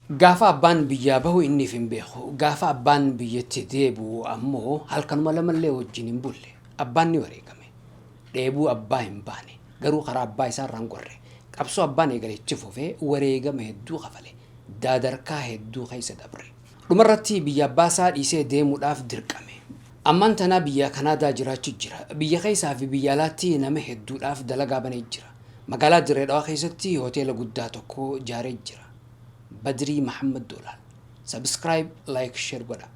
Gaafa abbaan biyyaa bahu inni hin beeku. Gaafa abbaan biyyatti deebi'u ammoo halkanuma lamallee wajjin hin bulle. Abbaan ni wareegame. Dheebuu abbaa hin baane. Garuu karaa abbaa isaa irraan gorre. Qabsoo abbaan eegalechi fufee wareegama hedduu kafale. Daadarkaa hedduu keessa dabre. Dhumarratti biyya abbaa isaa dhiisee deemuudhaaf dirqame. Ammaan tanaa biyya Kanaadaa jiraachuu jira. Biyya keessaa fi biyya alaatti nama hedduudhaaf dalagaa banee jira. Magaalaa Dirree Dhawaa keessatti hoteela guddaa tokko ijaaree jira. بدري محمد دولار سبسكرايب لايك شير بدا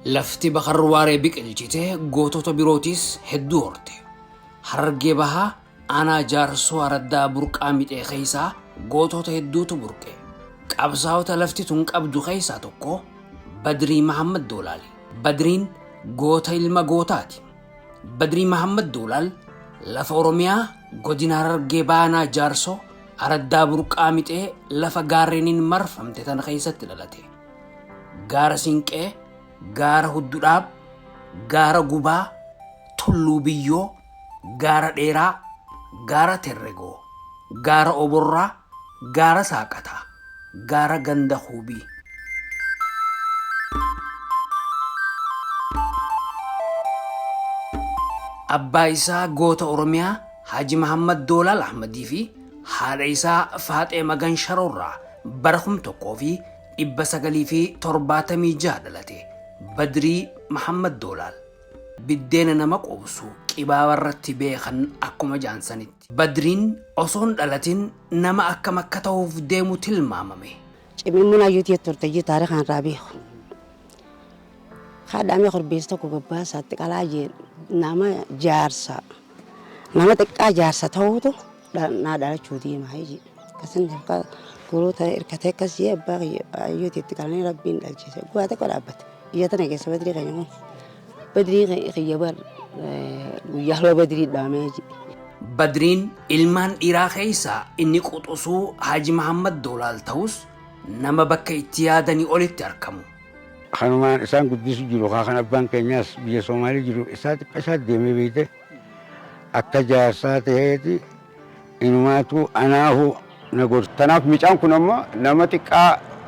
لفتي بخر واري بك الجيته غوتو تبيروتيس هدو هورتي حرقي بها انا جارسو ردا برق اميت خيسا غوتو تهدو تبرقي قبساو تلفتي تنقبدو خيسا توكو بدري محمد دولالي بدرين goota ilma gootaati. Badrii Mahammad Duulal lafa Oromiyaa godina Harargee Baanaa Jaarsoo Araddaa Burqaa Mixee lafa gaarreeniin marfamte tana keessatti dhalate. Gaara Sinqee, Gaara Huddudhaab, Gaara Gubaa, Tulluu Biyyoo, Gaara Dheeraa, Gaara Terregoo, Gaara Oborraa, Gaara Saaqataa, Gaara Ganda Huubii. Abbaa isaa goota Oromiyaa Haji Mahammad Doolal Ahmadii fi haadha isaa Faaxee Magan Sharoorraa bara 1976 dhalate. Badrii Mahammad Doolal biddeena nama qoobsu qibaabarratti beekan akkuma jaansanitti. Badriin osoon dhalatin nama akkam akka ta'uuf deemu tilmaamame. Cimimmuun ayyuutii turtayyi taarikaan raabeeku. Haadhaamee korbeessa tokko gabbaasaatti qalaa nama jaarsa nama xiqqaa jaarsa ta'uutu naa dhalachuu deemaa jechuudha. Akkasiin gurgurtaa hirkatee akkasii abbaa ayyuutiitti qalanii rabbiin dhalchise. Guyyaa tokko dhaabbate. Biyya tana keessa badrii kan jedhamu. Badrii kiyya bar guyyaa loo badrii dhaamee jechuudha. Badriin ilmaan dhiiraa keessaa inni quxusuu Haji Mahammad Doolal ta'us nama bakka itti yaadanii olitti argamu. خانمان إنسان قديس جلو خان أبان كنياس بيا سومالي جلو إسات قشات ديمي بيته أكجاسات هيتي إنماتو أناهو نقول تناف ميشان كنما نمتك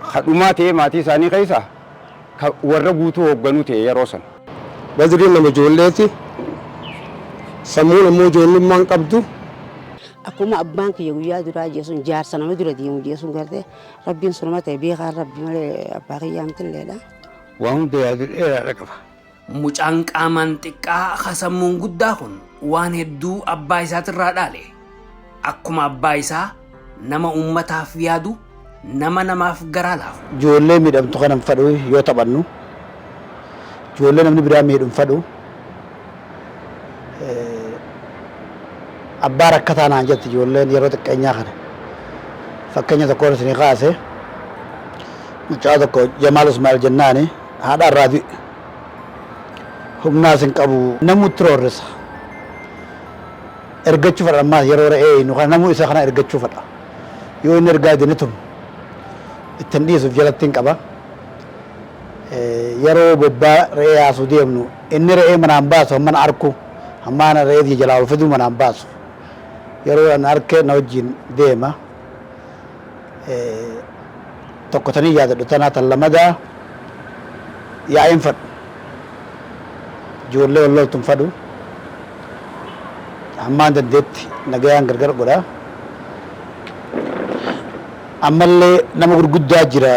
خدماتي ماتي ساني خيسا وربوتو وقنوتي يا روسن بدري لما جولتي سمونا مو جولي من قبضو Akkuma abbaan kiyya guyyaa duraa jeesuun jaarsa nama dura deemu jeesuun gartee rabbiin sunuma ta'e beekaa rabbi malee abbaa kiyyaa mitiilleedha. وهم ديادر إيه ركبه Mucaan qaamaan xiqqaa kasammuun guddaa kun waan hedduu abbaa isaati irraa dhaale. Akkuma abbaa isaa nama ummataaf yaadu nama namaaf garaa laafu. جولي ميدم تخنم فدو يو تبنو جولي نمني برا ميدم فدو أبا ركتانا جت جولي يرو تكينيا خن فكينيا تكون سني خاسه مجا تكو جمال اسماعيل جناني هذا الرادي هم ناس كابو نمو ترورس ارجع فرا ما يرو رأي نو خنا نمو إسا خنا ارجع فرا يو نرجع دينتهم التنديس في جلتين كابا يرو ببا رأي عصودي منو إن رأي من أمباس هم من أركو هم أنا رأي دي جلال فدو من أمباس يرو أن أركه نوجين ديما تقطني يا دكتورنا تلمذا يا إنفد جورله والله تنفدو أمان ددت نجايان غرغر غدا أمالله نما غرغدا جرا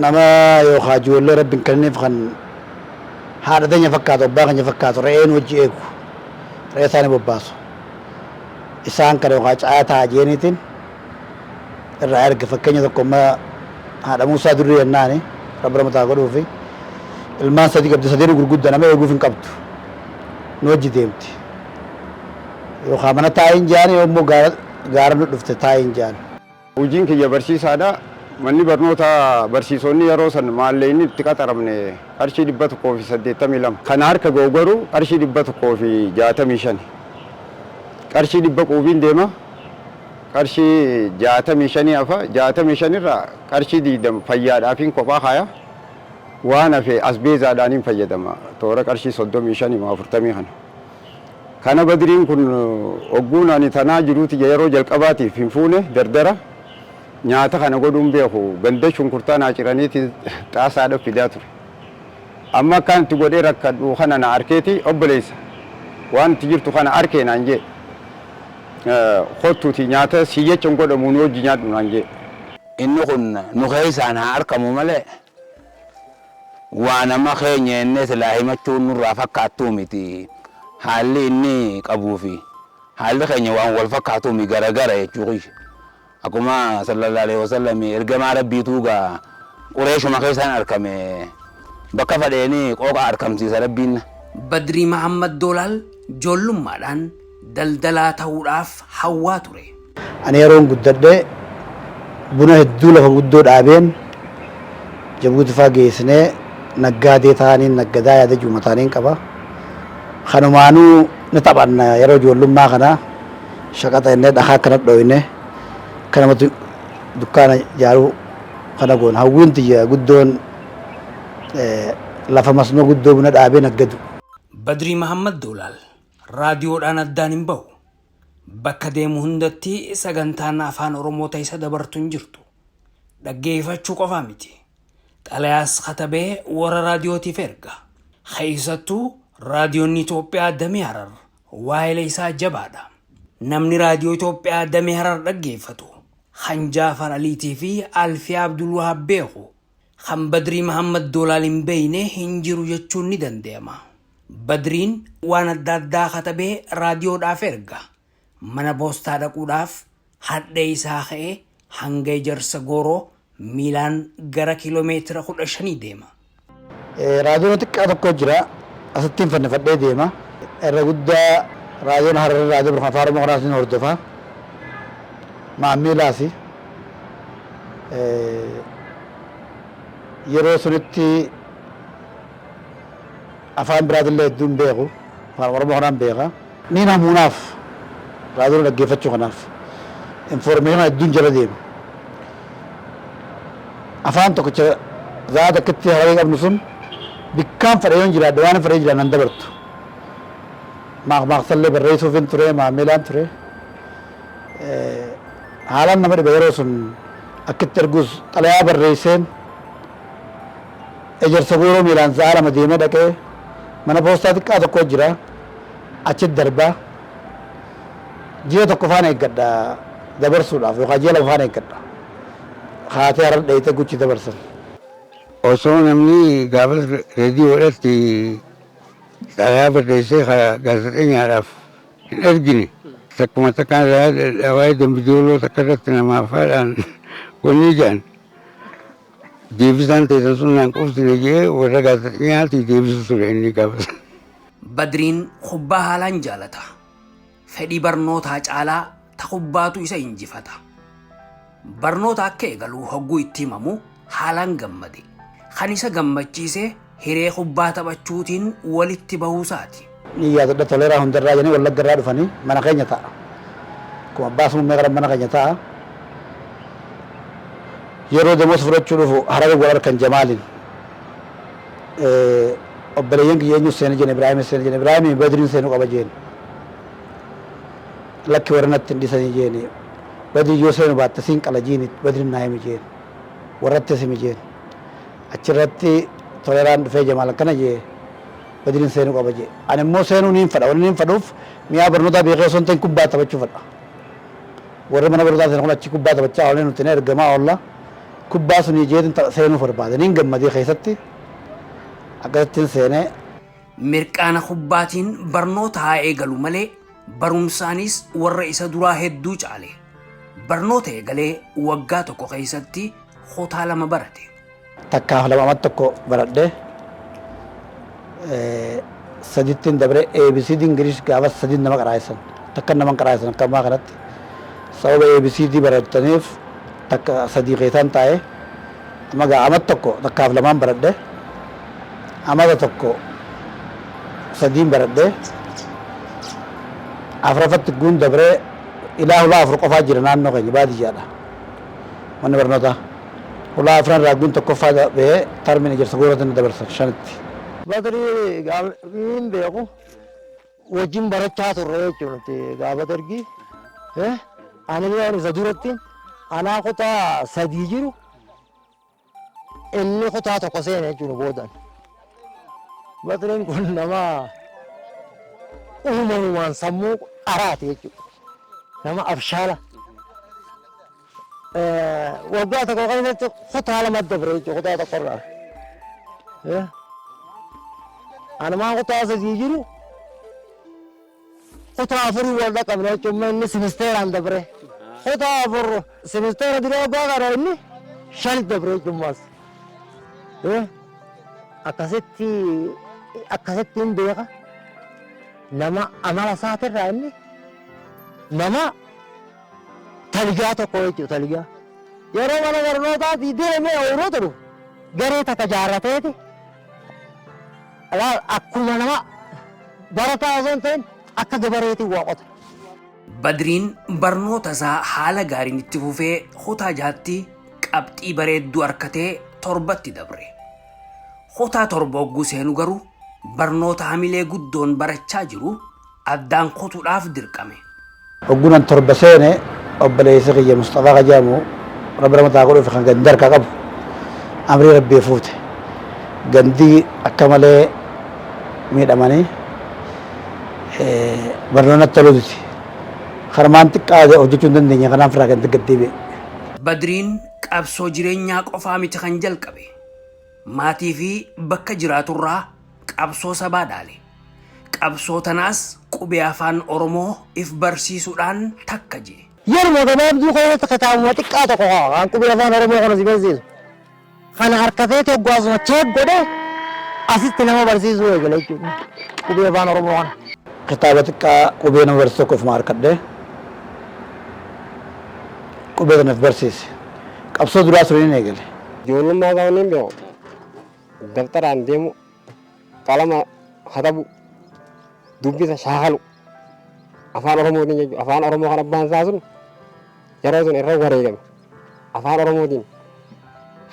نما يو خاجورله ربين كنني فخن هذا دنيا فكاتو باغني فكاتو رأين وجهك رأي ثاني بباسو إسان كانوا خاج آيات جينيتين الرأي فكني تكما هذا موسى دري الناني ربنا متعاقدوا فيه الماس هذيك بدي صديق غرغد أنا ما يقول فين كبتو نوجي ديمتي يو خامنا تاين جاني يوم مو غارم لفت تاين جان وجين كي برسيس هذا مني برنوتا برسيسوني يا روسن ماليني تكاترمني أرشي دبته كوفي سديتا ميلام خنار كجوجرو أرشي دبته كوفي جاتا ميشان أرشي دبته كوفين ديما أرشي جاتا ميشاني أفا جاتا ميشاني را أرشي دي دم فياد أفين كوبا خايا وانا في أسبيزا دانين فيدما تورا قرشي صدوم يشاني ما فرتمي خنا كان بدرين كن أقول أني تناجروتي جيرو جلقباتي في فونه دردرة نياتا خنا قدوم بيخو غندشون كرتان عشرانيتي تاسع في داتر أما كان تقول ركض وخنا ناركيتي أبليس وان تجرت خنا أركين عنجي خطوتي نياتا سيجي چنقود مونو جنيات نانجي إنه كن نخيس أنا أركم ملأ وأنا ما خيني الناس لا ما تشون رافق كاتوميتي حالي إني كابوفي حالي خيني وان والفق كاتومي غرا غرا يجوري أكما صلى الله عليه وسلم إرجع ربي توجا قريش ما خيس أنا أركم بكفر إني قوقا أركم سيس ربين بدري محمد دولال جولم مالان دلدلا توراف حواتوري أنا يرون قدرة بنا الدولة فقدود عابين جبوت فاجيسنة نجادي ثاني نجدايا ده جمع ثانين كبا خنومانو نتابعنا يرو جولم ما خنا شقات إنه ده كانت دوينه كنا مت دكان جارو خنا قون هاوين تيجا قدون لفمسنو قدو بنا عابين نجدو بدري محمد دولال راديو أنا الدانين باو bakka deemu hundatti sagantaan afaan oromoo ta'isa dabartuun jirtu dhaggeeffachuu qofaa miti xalayaas katabee warra raadiyootiif erga keessattuu raadiyoon Itoophiyaa damee Harar waa'ee isaa jabaadha namni raadiyoo Itoophiyaa damee Harar dhaggeeffatu Jaafar Aliitii fi Alfii Abdul Wahaab beeku kan Badrii Mahammad Doolaal hin beeyne hin jiru jechuun ni danda'ama Badriin waan adda addaa katabee raadiyoodhaaf erga mana poostaa dhaquudhaaf hadhee isaa ka'ee hanga Ejersa Gooroo miilaan gara kiiloomeetira 15 deema. Raadiyoon xiqqaa tokko jira asittiin fannifadhee deema. Irra guddaa raadiyoon Harar raadiyoo Burhaan Afaan Oromoo kanaatiin hordofa. Maammiilaasi yeroo sunitti afaan biraatillee hedduun beeku afaan Oromoo kanaan beeka. Ni namuunaaf raadiyoon dhaggeeffachuu kanaaf informeeshinii hedduun jala deema. Afaan tokkicha zaata akkatti Hararii qabnu sun bikkaan fedhe yoon jiraadhe waan fedhee jiraan nan dabartu. Maaqmaaqsallee barreessuufin ture maamilaan ture. Haalaan nama dhiba yeroo sun akkitti ergus xalayaa barreesseen Ejersa Gooroo miilaan sa'a lama deemee dhaqee mana poostaa xiqqaa tokko jira achitti darbaa. Ji'a tokko faana eeggadha dabarsuudhaaf yookaan ji'a lama faana eeggadha. Haatee Harar dheeyitee guchi dabarsan. Osoo namni gaafa reediyoodhaatti xalayaa barreessee gaazexeenyaadhaaf hin ergine takkuma takkaan waa'ee dambidooloo takka irratti namaaf haadhaan wanni jedhan deebisaan teessan sun naan qofsine jee warra gaazexeenyaatti deebisu ture inni gaafas. Badriin kubbaa haalaan jaalata. Fedhii barnootaa caalaa ta kubbaatu isa injifata. Barnoota akka eegalu hogguu itti himamu haalaan gammade. Kan isa gammachiise hiree kubbaa taphachuutiin walitti bahuusaati. Ni yaadadha toleeraa hundarraa jedhanii Wallagga irraa dhufanii mana keenya ta'a. Akkuma abbaa sumummee qaban mana keenya ta'a. Yeroo deemos fudhachuu dhufu Hararii wal harkan Jamaaliin. Obboleeyyan kiyya eenyu seena jeen Ibraahim seena jeen Ibraahim Badriin seenuu qaba jeen. Lakki warranatti hin dhisanii jeeni. Badrii yoo seenu baatte siin qala jiini Badriin naa himi jeen. Warratti himi jeen. Achirratti toleraan dhufee Jamaal akkana jee Badriin seenuu qaba jee. Ani immoo seenuu niin fedha. Wanni niin fedhuuf mi'a barnootaa beekee osoo hin ta'in kubbaa taphachuu fedha. Warri mana barnootaa seenuu kun achi kubbaa taphachaa oolan nuti ni ergamaa oolla. Kubbaa sunii jeetiin seenuu barbaade. Niin gammadee keessatti akkasittiin seenee. Mirqaana kubbaatiin barnoota haa eegalu malee barumsaanis warra isa duraa hedduu caale. Barnoota eegalee waggaa tokko keessatti kutaa 2 barate. Takkaaf lama tokko baradhe sadittiin dabre ABCD Ingilish gaafa sadii nama qaraa'isan takka nama qaraa'isan akka ammaa kanatti sababa ABCD barattaniif takka sadii keessan taa'e amma amat tokko takkaaf lamaan baradhe amata tokko sadiin baradhe afuraffatti guun dabre ilaa hulaa afur qofaa jira naannoo keenya baadiyyaadha manni barnootaa ولا أفران راقبين تكفى به ترمين جرس قولة ندبرس شنت بدري قال مين بيقو وجين بركات الرئيس جونتي قال بدرجي إيه أنا يعني زدورتين أنا قطع سديجرو إني قطع تقصين يجون بودن بدرين كنا ما وان سمو أرات يجو نما أفشالة وقعت قوقعين قطع على مدة بريجو قطع تقرر إيه أنا ما قطع سديجرو قطع فرو ولا قبل ثم إني سمستير عند بري قطع فرو سمستير دري باغر إني شال دبري جماس إيه أكستي بيها نما أمال ساتر رأني نما تلقاه كويتو تلقاه يا رب أنا ورنوتا دي مي أورو غريتا كجارتي لا أكما نما برتا أزنتين akka gabareetiin waa qota. Badriin barnoota isaa haala gaariin itti fufee hotaa jaatti qabxii bareedduu harkatee torbatti dabre. Hotaa torba hogguu seenu garuu barnoota hamilee guddoon barachaa jiru addaan kutuudhaaf dirqame. Hoggunan torba seene obboleessi kiyya Mustafaa Qajaamu rabbi ramataa godhuuf kan gandi harka qabu amrii rabbii fuute. Gandii akka malee miidhamanii barnoota toluuti. Harmaan xiqqaate hojjechuu hin dandeenye kanaaf irraa kan gaddeebi'e. Badriin qabsoo jireenyaa qofaa miti kan jalqabe. Maatii fi bakka jiraaturraa qabsoo sabaa dhaale. Qabsoo tanaas qubee afaan Oromoo if barsiisuudhaan takka jee. Yeroo gabaabduu kanatti kitaabuma xiqqaa tokko kan qubee afaan Oromoo kana si barsiisu. Kana harkatee toggaasuma cheek godhee asitti nama barsiisuu eegale jechuudha. Qubee afaan Oromoo kana. Kitaaba xiqqaa qubee nama barsiisu tokko ifuma harkadhee qubee kana if barsiise. Qabsoo duraa suniin eegale. Ijoollummaa isaanii beeku dabtaraan deemu qalama katabu dubbisa shaakalu afaan Oromootiin jechuudha. Afaan Oromoo kan abbaan isaa sun yeroo sun irra wareegame afaan Oromootiin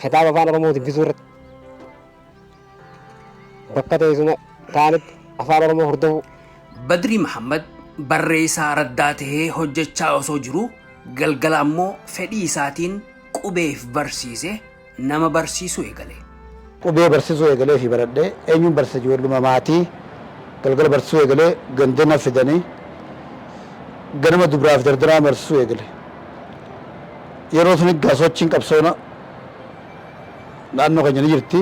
kitaaba afaan Oromootiin bisuu irratti bakka teessuma ta'anitti afaan Oromoo hordofu. Badrii Mahammad barreessaa raddaa tahee hojjechaa osoo jiru galgala ammoo fedhii isaatiin qubeef barsiise nama barsiisuu eegale. Qubee barsiisuu eegalee fi baradhee eenyuun barsiisa ijoolluma maatii galgala barsiisuu eegalee gandina fidanii ganama dubraaf dardaraa barsiisuu eegale. Yeroo sun egaa sochiin qabsoona naannoo keenya ni jirti.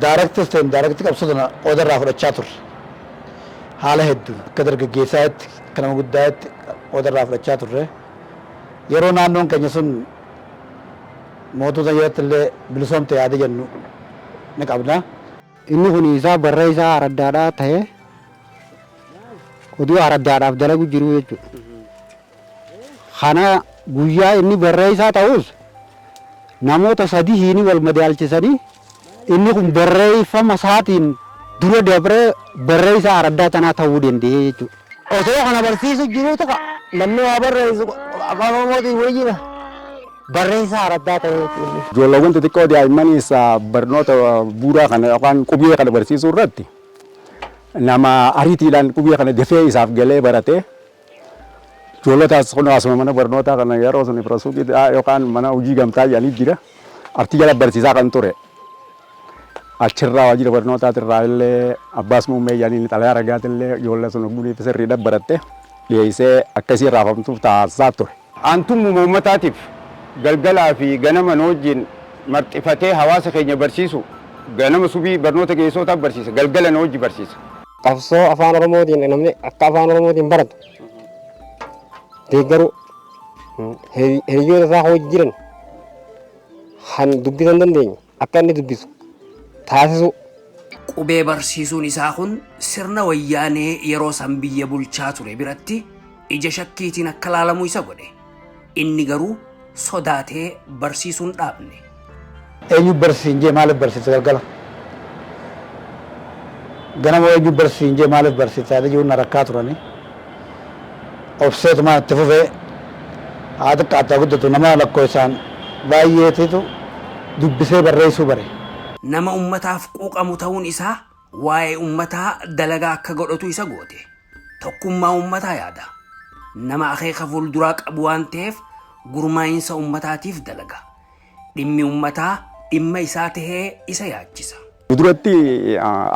Daaraktis ta'in daaraktii qabsoo sana qooda irraa fudhachaa turre. Haala hedduu akka dargaggeessaatti akka nama guddaatti qooda irraa fudhachaa turre. Yeroo naannoon keenya sun mootota jalatti illee bilisoomte yaada jennu ni qabna. Inni kun isaa barree isaa araddaadhaa ta'ee oduu araddaadhaaf dalagu jiru jechuudha. Kana guyyaa inni barree isaa ta'us namoota sadii hiini wal madaalchisanii inni kun barreeffama isaatiin dura dabree barree isaa araddaa tanaa ta'uu danda'e jechuudha. Otoo kana barsiisu jiru tokko namni waa barreessu afaan Oromootiin wayyiidha. Barreessaa araddaa ta'e jechuudha. Ijoolleewwan xixiqqoo daa'immaniis barnoota bu'uuraa kana yookaan qubee kana barsiisuu irratti nama ariitiidhaan qubee kana dafee isaaf galee baratee ijoollotaas kun asuma mana barnootaa kana yeroo sun firasuuqii yookaan mana hojii gamtaa jedhanii jira artii jala barsiisaa kan ture. Achirraa waajjira barnootaatirraa illee abbaas muummee jedhanii xalayaa ragaatillee ijoollee sun ogummaa fi sirriidhaan baratte dhiyeessee akkasii raafamtuuf taasisaa ture. Aantummaa uummataatiif galgalaa fi ganama wajjin marxifatee hawaasa keenya barsiisu ganama subii barnoota geessootaaf barsiisa galgala wajji barsiisa. Qabsoo afaan Oromootiin namni akka afaan Oromootiin baratu deeggaru hiriyoota isaa hojii jiran kan dubbisan dandeenye akka inni dubbisu taasisu. Qubee barsiisuun isaa kun sirna wayyaanee yeroo san biyya bulchaa ture biratti ija shakkiitiin akka laalamuu isa godhe. Inni garuu sodaatee barsiisuun dhaabne. Eenyu barsiinjee maaliif barsiisa galgala? Ganama eenyu barsiinjee maaliif barsiisa? Yaada jiruun rakkaa turanii. Obseetumaan itti fufee هذا قاعد قدرت نما لكوسان بايتيتو دبسه بريسو بري Nama ummataaf quuqamu ta'uun isaa waa'ee ummataa dalagaa akka godhatu isa goote. Tokkummaa ummataa yaada. Nama akeeka fuulduraa qabu waan ta'eef gurmaa'insa ummataatiif dalaga. Dhimmi ummataa dhimma isaa tahee isa yaachisa. Duratti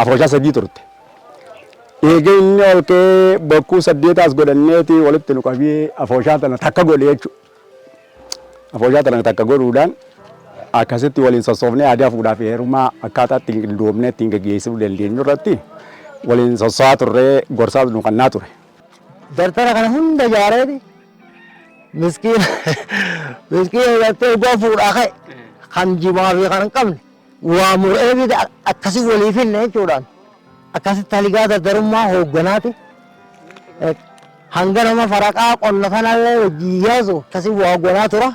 afooshaa sadii turte. Eegee inni ol ka'ee bakkuu saddeetaas godhanneeti walitti nu qabee afooshaa tana takka godhe jechuudha. Afooshaa tana takka godhuudhaan akkasitti waliin sossoofnee aadaa fuudhaaf heerumaa akkaataa ittiin qindoomnee ittiin gaggeessuu dandeenyu irratti waliin sosso'aa turree gorsaa nu kannaa ture. Dartara kana hunda jaareeti miskiina gartee dhugaa fuudhaa ka'e kan jimaa fi kan hin qabne waa mur'ee bita akkasii waliif hinne jechuudhaan akkasitti haligaa dardarummaa hoogganaati hanga nama faraqaa qonna kanallee wajjin yaasu akkasii waa gonaa tura.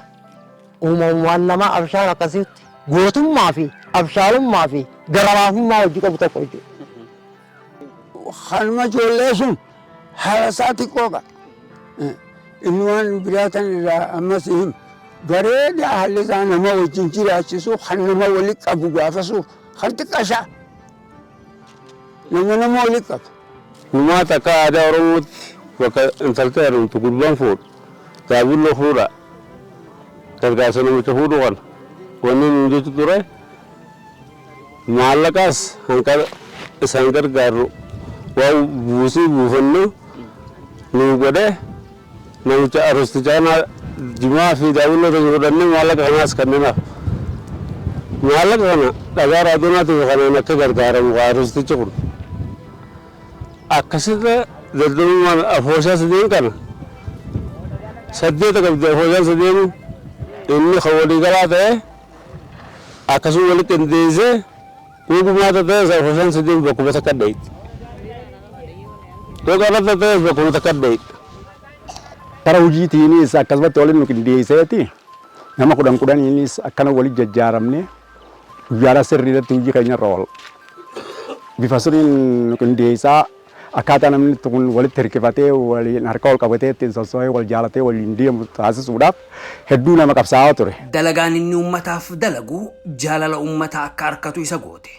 Uumamumaan nama abshaan akkasitti gootummaa fi abshaalummaa fi garamaafummaa hojii qabu tokko jechuudha. Halma ijoollee sun haala isaati qooqa. Inni waan biraatan irraa ammas hin bareeda haalli isaa nama wajjin jiraachisu kan nama walitti qabu gaafasu kan xiqqashaa nama walitti qabu. Uumaa takka aadaa Oromootti bakka intaltee jedhamtu gurbaan fuudhu taabulloo fuudha. Gargaarsa namicha fuudhu kana wanni nuyi jechu ture maallaqaas hanqa isaan gargaaru waa buusii buufannu nu godhee namicha aroosticha kana jimaa fi daawwannoo tokko godhannee maallaqa kanaas kennaaf. Maallaqa kana dhagaa raadonaatiin kanaan akka gargaaramu aroosticha kun akkasitti daldalummaan afooshaa sadeen kana saddeeta qabdi afooshaan sadeenu inni kan walii galaa ta'e akkasuma walitti qindeessee dhugumaata ta'es afooshaan sadeen bakkuma takka dheetti. Dhaqarratti ta'es bakkuma takka dheetti. Bara hojiitiinis akkasumatti waliin nu qindeesseeti nama kudhaniinis akkana waliin jajjaaramne guyyaadhaa sirriidatti hojii keenya irra oola. Bifa sirriin nu qindeessaa akkaataa namni kun walitti hirkifatee waliin harka wal qabatee ittiin sosso'ee wal jaalatee waliin deemu taasisuudhaaf hedduu nama qabsaa'aa ture. Dalagaan inni ummataaf dalagu jaalala ummataa akka harkatu isa goote.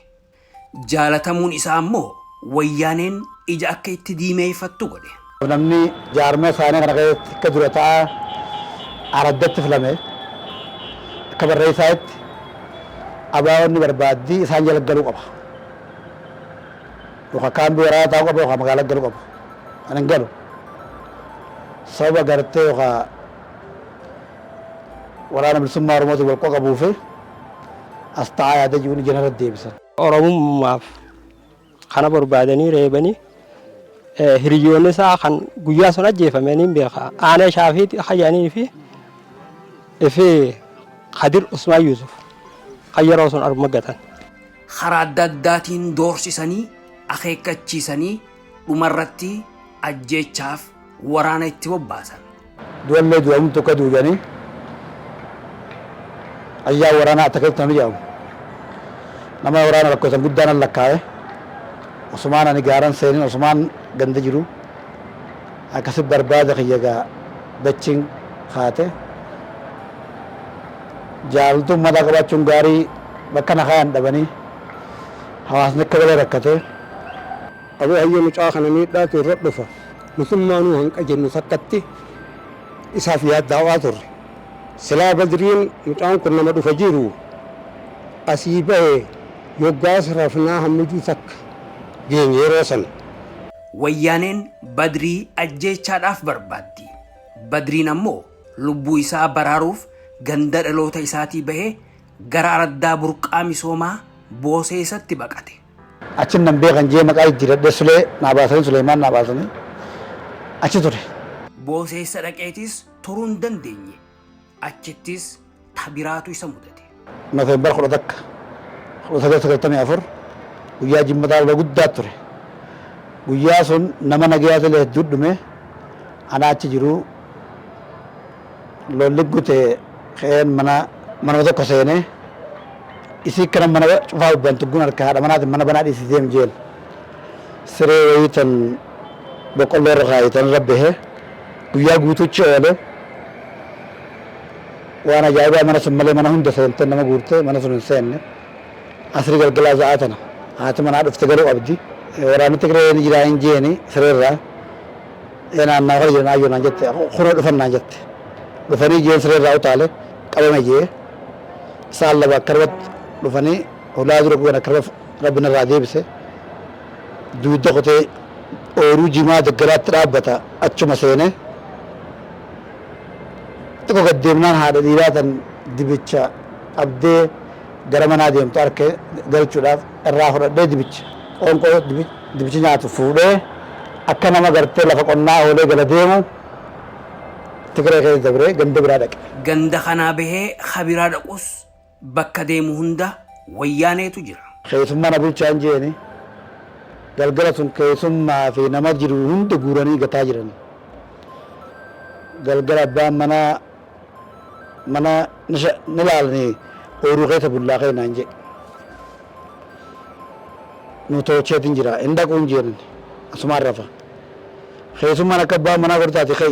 Jaalatamuun isaa ammoo wayyaaneen ija akka itti diimeeffattu godhe. Namni jaarmaa isaanii kana keessatti akka dura taa'aa araddatti filame akka barreessaatti abaawonni barbaaddii isaan jala galuu qaba. Yookaan kaambii waraanaa taa'uu qaba yookaan magaalaa galuu qaba. Kan hin galu sababa gartee yookaan waraana bilisummaa Oromootiin wal qabuu fi as taa'aa yaada jiruun ija irratti deebisan. Oromummaaf kana barbaadanii reebanii hiriyoonni isaa kan guyyaa sun ajjeefamanii beeka. Aanaa Shaafiitti Xayyaanii fi Kadir Usmaan Yuusuf kan yeroo sun arma gatan. Karaa adda addaatiin doorsisanii akeekkachiisanii dhumarratti ajjeechaaf waraana itti bobbaasan. Du'allee du'amu tokko duuganii ayyaa waraanaa akka keessatti namni jedhamu nama waraana lakkoofsan guddaan lakkaa'e Usmaan ani gaaran seenin Usmaan ganda jiru akkasi barbaada kiyyagaa dachiin kaate jaalatu mataa qabaachuun gaarii bakka na kaayan dhabanii hawaasni akka balee rakkate. Aboo hayyoo mucaa kana miidhaatu irra dhufa musummaanuu hanqa jennu takkatti isaaf yaaddaawaa turre. Silaa Badriin mucaan kun nama dhufa jiru asii bahee yoggaas rafnaa hammujuu takka geenye yeroo sana. Wayyaaneen Badrii ajjeechaadhaaf barbaaddi. Badriin ammoo lubbuu isaa baraaruuf ganda dhaloota isaatii bahee gara araddaa burqaa misoomaa Booseesatti baqate. Achin nan beekan jee maqaa jijjiiradhe Sulee naa baasanii Suleemaan naa baasanii achi ture. Booseessa dhaqeetis turuu hin dandeenye. Achittis tabiraatu isa mudate. Noofeembar 1994 guyyaa jimmataa lola guddaa ture. Guyyaa sun nama nagayaa ta'e hedduu dhume ana achi jiru lolli gute keen mana tokko seenee isii kana mana cufaa ubbantu gun harka haadha manaatiin mana banaa dhiisii deem jeel siree wayii tan boqqolloo irra kaayitan irra bahee guyyaa guutuuchi oole waan ajaa'ibaa mana sun malee mana hunda seentee nama guurtee mana sun hin seenne asrii galgalaa za'aa tana haati manaa dhufte garuu qabdi waraanni Tigree ni jiraa hin jeeni sireerraa naannaa kora jiran ayyoo naan jette kunoo dhufan naan jette dhufanii jeen sireerraa utaale qabame jee isaan lama akka irratti dhufanii hulaa dura guban akka rabbina irraa deebise duudda qotee ooyiruu jimaa daggaraatti dhaabbata achuma seene xiqqoo gaddeemnaan haadha dhiiraa tan dibicha qabdee gara manaa deemtu harkee galchuudhaaf irraa fudhadhee dibicha qoonqoo dibichi nyaatu fuudhee akka nama gartee lafa qonnaa oolee gala deemu Tigree keessa dabree ganda biraa dhaqe. Ganda kanaa bahee habiraa dhaqus bakka deemu hunda wayyaaneetu jira. Keessummaa na bulchaan jeeni galgala sun keessummaa fi nama jiru hunda guuranii gataa jiran. Galgala abbaan mana ni laalanii ooyiruu keessa bullaa keenaan jedhe. Nu tolcheetiin jira hin dhaquun jeenan asumaan rafa. Keessummaan akka abbaan manaa godhataati ka'e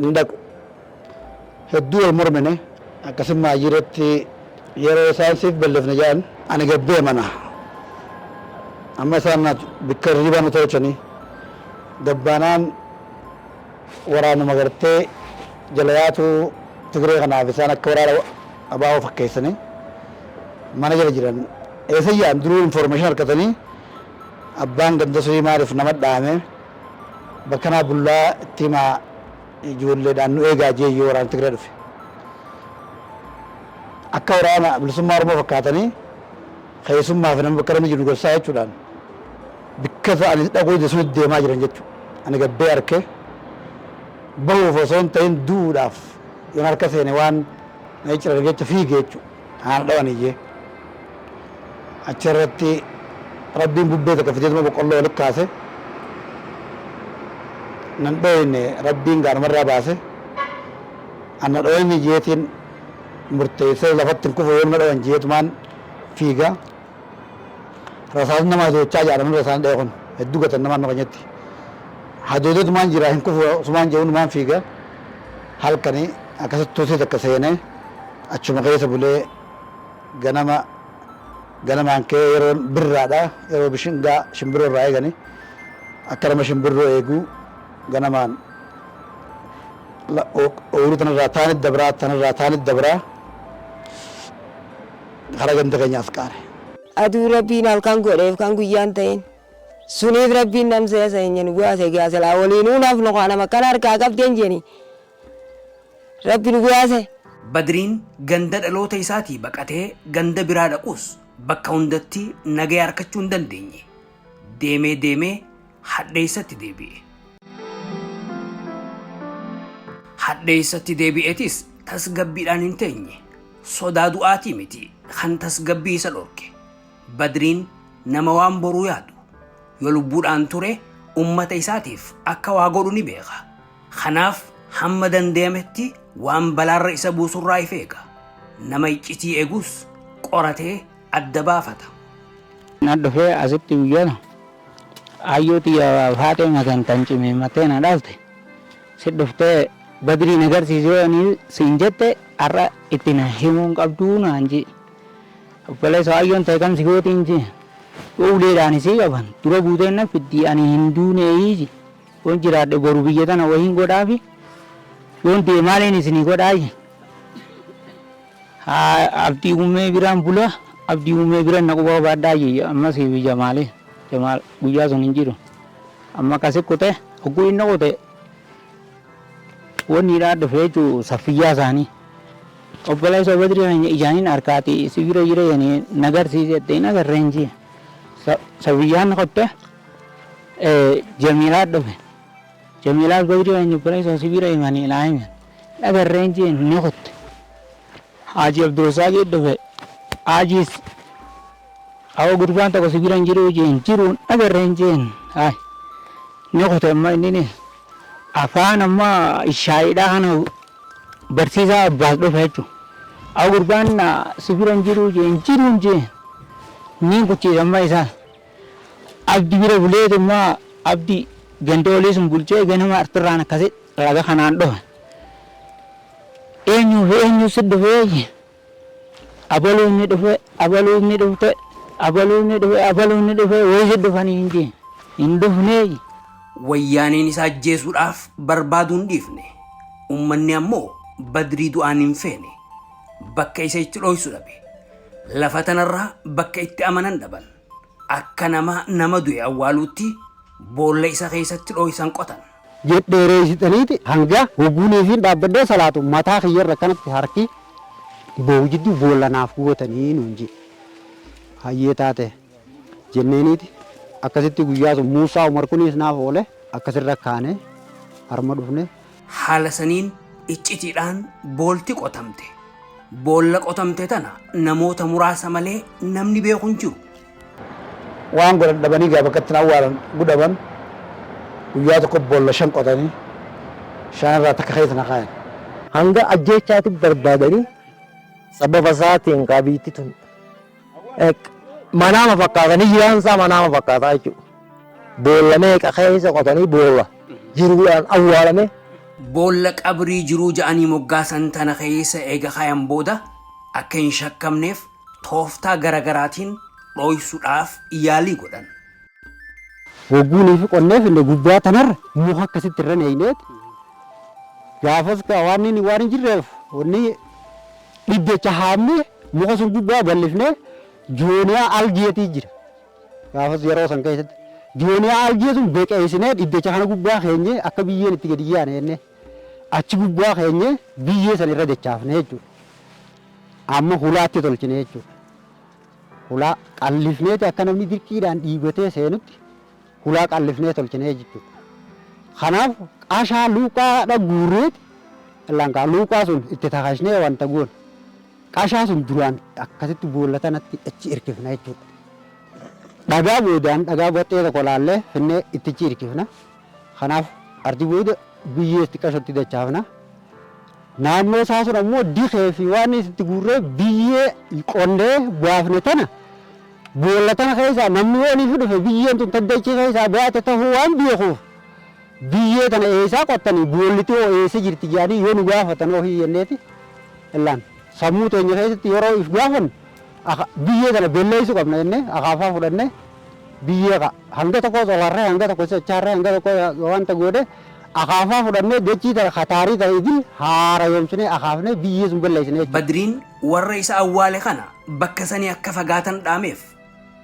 hin dhaqu. Hedduu wal mormine akkasuma jiretti yeroo isaan siif balleefne jedhan ani gabbee mana. Amma isaan bikka hirribaa nu tolchanii gabbaanaan waraanuma gartee jala yaatu Tigree kanaaf isaan akka waraana abaa'oo fakkeessanii mana jala jiran eessa yaa'an duruu information harkatanii abbaan ganda surii maaliif nama dhaame bakka naa bullaa itti himaa ijoolleedhaan nu eegaa jeeyyoo waraana Tigree dhufe. Akka waraana bilisummaa Oromoo fakkaatanii keessummaa fi nama bakka namni jiru gorsaa jechuudhaan bikka ta'anii dhaquu ija sun deemaa jiran jechuudha. Ani gabbee harke bahuuf osoo hin ta'in duudhaaf yoon harka seene waan na cira jecha fiige jechuudha. Haana dhawan iyyee. Achirratti rabbiin bubbee takka fidee boqqolloo walitti kaase nan dhoyne rabbiin gaanumarraa baase anna dhoyne jeetiin murteessee lafatti hin kufu yoon na dhawan jeetumaan fiiga rasaas nama hojjechaa jedhaman rasaan dhee kun hedduu gatan namaan noqonyetti hadoodatumaan jira hin kufu sumaan jehunumaan fiiga halkanii akkasitti tuusii takka seenee achuma keessa bulee ganamaan kee yeroo birraadha yeroo bishingaa shimbiroo irraa eegani akka nama shimbiroo eeguu ganamaan ooyiruu tanarraa taanit dabraa kara ganda keenyaas qaare. Aduu rabbiin halkan godheef kan guyyaan ta'in suniif rabbiin namsee seenyeen guyyaa see guyyaa silaa waliinuu naaf noqaa nama kan harkaa qabdeen jeeni rabbiin guyyaa see. Badriin ganda dhaloota isaatii baqatee ganda biraa dhaquus bakka hundatti nagaya harkachuu hin dandeenye. Deemee hadheessatti deebi'e. Hadheessatti deebi'eetis tasgabbiidhaan hin teenye. Sodaa du'aatii miti kan tasgabbii isa dhorke. Badriin nama waan boruu yaadu yoo lubbuudhaan ture ummata isaatiif akka waa godhu ni beeka. Kanaaf hamma dandeemetti waan balaarra isa buusurraa if eega. Nama iccitii eegus qoratee adda baafata. Na dhufee asitti guyyana ayyooti faatee matan tan cimee matee na dhaalte si dhuftee Badriin agarsiisee siin jette har'a itti na himuun qabduu naan jee. Obboleessa ayyoon ta'e kam si gootiin jee. Uleedhaan isii qaban dura buuteen na fiddi ani hin duuneeyi yoon jiraadhe boru biyya tana wahiin godhaafi yoon deemaaleen isinii godhaayi. Abdii uumee biraan bula abdii uumee biraan na quba baadhaayi ammas biyya maalee jamaal guyyaa sun hin jiru. Amma akkasi kutee hogguu inni kutee wanni dhaa dhufee jiru saffiyyaa isaanii. Obboleessa Badriin ijaaniin harkaati sibira jira jedhanii nagarsiisee hin agarreen jee. Safiyyaan qotte Jamiilaa dhufe. Jamiilaa Badriin obboleessa sibira himanii laa himan. Agarreen jee ni qotte. Haji Abdulsaaqii dhufe. Hajiis awwa gurbaan tokko sibira hin jiru jeen jiruun agarreen jeen. Ni qotte amma inni afaan amma ishaayiidhaa kana barsiisaa abbaas dhufe jechuudha. Awwa gurbaan sibira hin jiru jeen jiruun jeen. Ni kuchiisa amma isaa abdi bira buleetu immoo abdi ganda olii sun bulchee ganama artirraan akkasi laga kanaan dhufe. eenyu si dhufee abaluun dhufe wayii si dhufanii hin dhufnee. Wayyaaneen isa ajjeesuudhaaf barbaaduu hin dhiifne. Uummanni ammoo Badrii du'aan hin feene. Bakka isa itti dho'isu dhabe. Lafa tanarraa bakka itti amanan dhaban. Akka nama du'e awwaaluutti boolla isa keessatti dho'isan qotan. Jedheereessitaniiti hanga hogguunii fi dhaabbadee salaatu mataa kiyyarra kanatti harki boo'u jidduu boolla naaf gootanii nuun jedhe. Hayyee taate jenneeniiti akkasitti guyyaa sun Muusaa Umar kunis naaf oole akkasirra kaanee harma dhufne. Haala saniin iccitiidhaan boolti qotamte. Boolla qotamte tana namoota muraasa malee namni beeku hin jiru. Waan godhan dhabanii gaafa akkatti awwaalan gudhaban guyyaa tokko boolla 5 qotanii 5 irraa takka keessa na kaayan. Hanga ajjeechaatti barbaadanii sababa isaatiin qabiitti tun manaama fakkaatanii jiraan isaa manaama fakkaataa jechuudha. Boolla meeqa keessa qotanii boolla jiruudhaan awwaalame. Boolla qabrii jiruu ja'anii moggaasan tana keessa eega kaayan booda akka hin shakkamneef tooftaa garagaraatiin dho'isuudhaaf yaalii godhan. Hogguunii fi qonneef illee gubbaa tanarra muka akkasitti irra neeyneeti. Gaafas waan hin jirreef wanni dhiddecha haamne muka sun gubbaa bal'ifnee jooniyaa algeetii jira. Gaafas yeroo san keessatti jooniyaa algee sun beeqeessinee dhiddecha kana gubbaa keenyee akka biyyeen itti gadi yaane jennee achi gubbaa keenyee biyyee san irra dachaafne jechuudha. Amma hulaatti tolchine jechuudha. Hulaa qallifneeti akka namni dirqiidhaan dhiibatee seenutti hulaa qallifnee tolchine jechuudha. Kanaaf qashaa luuqaadha guurreeti lankaa luuqaa sun itti takashnee wanta goon qashaa sun duraan akkasitti boolla tanatti achi hirkifna jechuudha. Dhagaa boodaan dhagaa baxxee tokko laallee finnee ittichi hirkifna. Kanaaf ardi booda biyyee itti qashatti dachaafna. Naannoo isaa sun ammoo dikee fi waan itti guurree biyyee qonnee baafne tana boolla tana keessaa namni waan ifi dhufe biyyeen tun taddachii keessaa baate ta'uu waan beekuuf biyyee tana eessaa qottanii boolliti hoo eessa jirti jedhanii yoo nu gaafatan ofii jenneeti illaan sammuu teenya keessatti yeroo if gaafannu biyyee tana belleessu qabna jennee akaafaa fudhannee biyyee hanga tokko solarree hanga tokko sochaarree hanga tokko wanta goone akaafaa fudhannee dachii tana kataarii tana idil haara yoomsinee akaafnee biyyee sun belleessinee. Badriin warra isa awwaale kana bakka sanii akka fagaatan dhaameef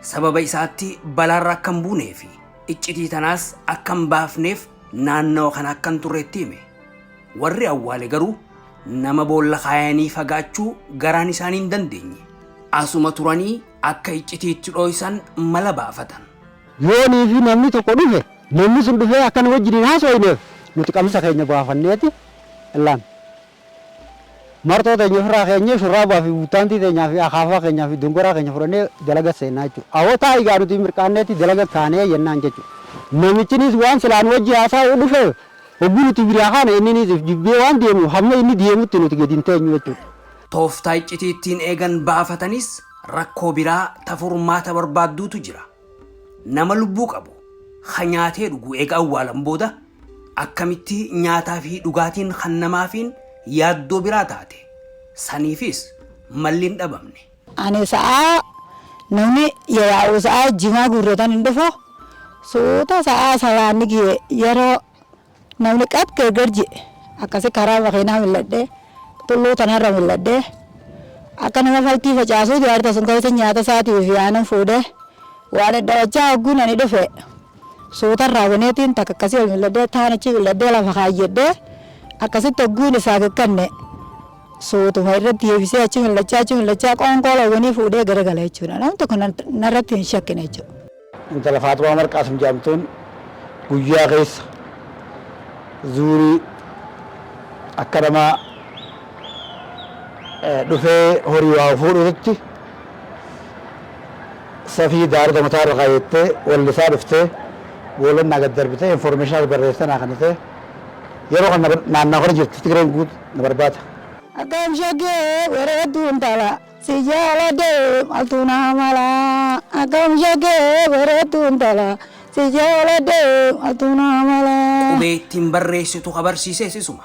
sababa isaatti balaarra akka hin buunee fi iccitii tanaas akka hin baafneef naannoo kana akka hin turreetti hime. Warri awwaale garuu nama boolla kaayanii fagaachuu garaan isaanii hin dandeenye. Asuma turanii akka iccitiitti dho'isan mala baafatan. Yoonii fi namni tokko dhufe namni sun dhufee akkan wajjin haasofneef nuti qamsa keenya baafanneeti illaan martoo teenya ofirraa keenya shurraabaa fi buttaantii teenyaa fi akaafaa keenyaa fi dongoraa keenya fudhannee dalaga seennaa jechuudha. Awwataa egaa nuti mirqaanneeti dalaga taanee jennaan jechuudha. Namichinis waan silaan wajji haasa'uu dhufe hogguu nuti biraa kana inninis jibbee waan deemu hamma inni deemutti nuti gadi hin teenyu jechuudha. Tooftaa iccitiittiin eegan baafatanis rakkoo biraa tafurmaata barbaadduutu jira. Nama lubbuu qabu nyaatee dhuguu eega awwaalan booda akkamitti nyaataa fi dhugaatiin kan namaafiin yaaddoo biraa taate saniifis malli hin dhabamne. Ani sa'a namni yaa'u sa'a jimaa gurratan hin dhufu suuta sa'a salaanni giyee yeroo namni qab gargar jedhe akkasi karaa makiinaa milladhee tulluu tanarra milladhee akka nama faltii facaasuu diyaarta sun keessa nyaata isaatii fi aanan fuudhee waan iddawachaa hogguun ani dhufe suutarraa waneetiin takka akkasii ol milladhee taanichi milladhee lafa kaayyadhee akkasitti hogguun isaa kakkanne suutuma irratti deebisee achi millachaa qoonqoola wanii fuudhee garagala jechuudha. Namni tokko narratti hin shakkine jechuudha. Intala Faatumaa Marqaasim jedhamtuun guyyaa keessa zuurii akka nama dhufee horii waa fuudhutti safii daarota mataa irra kaayyattee wallisaa dhuftee boolan naa gad darbitee informeeshinaa barreessitee naa kennitee yeroo kan naannaa kana jirtu Tigireen guutu na barbaada. Akkam shaggee bareedduun tala si jaaladhee maltu naa mala. Akkam shaggee bareedduun tala si jaaladhee maltu naa mala. Qubee ittiin barreessitu habarsiisee sisuma.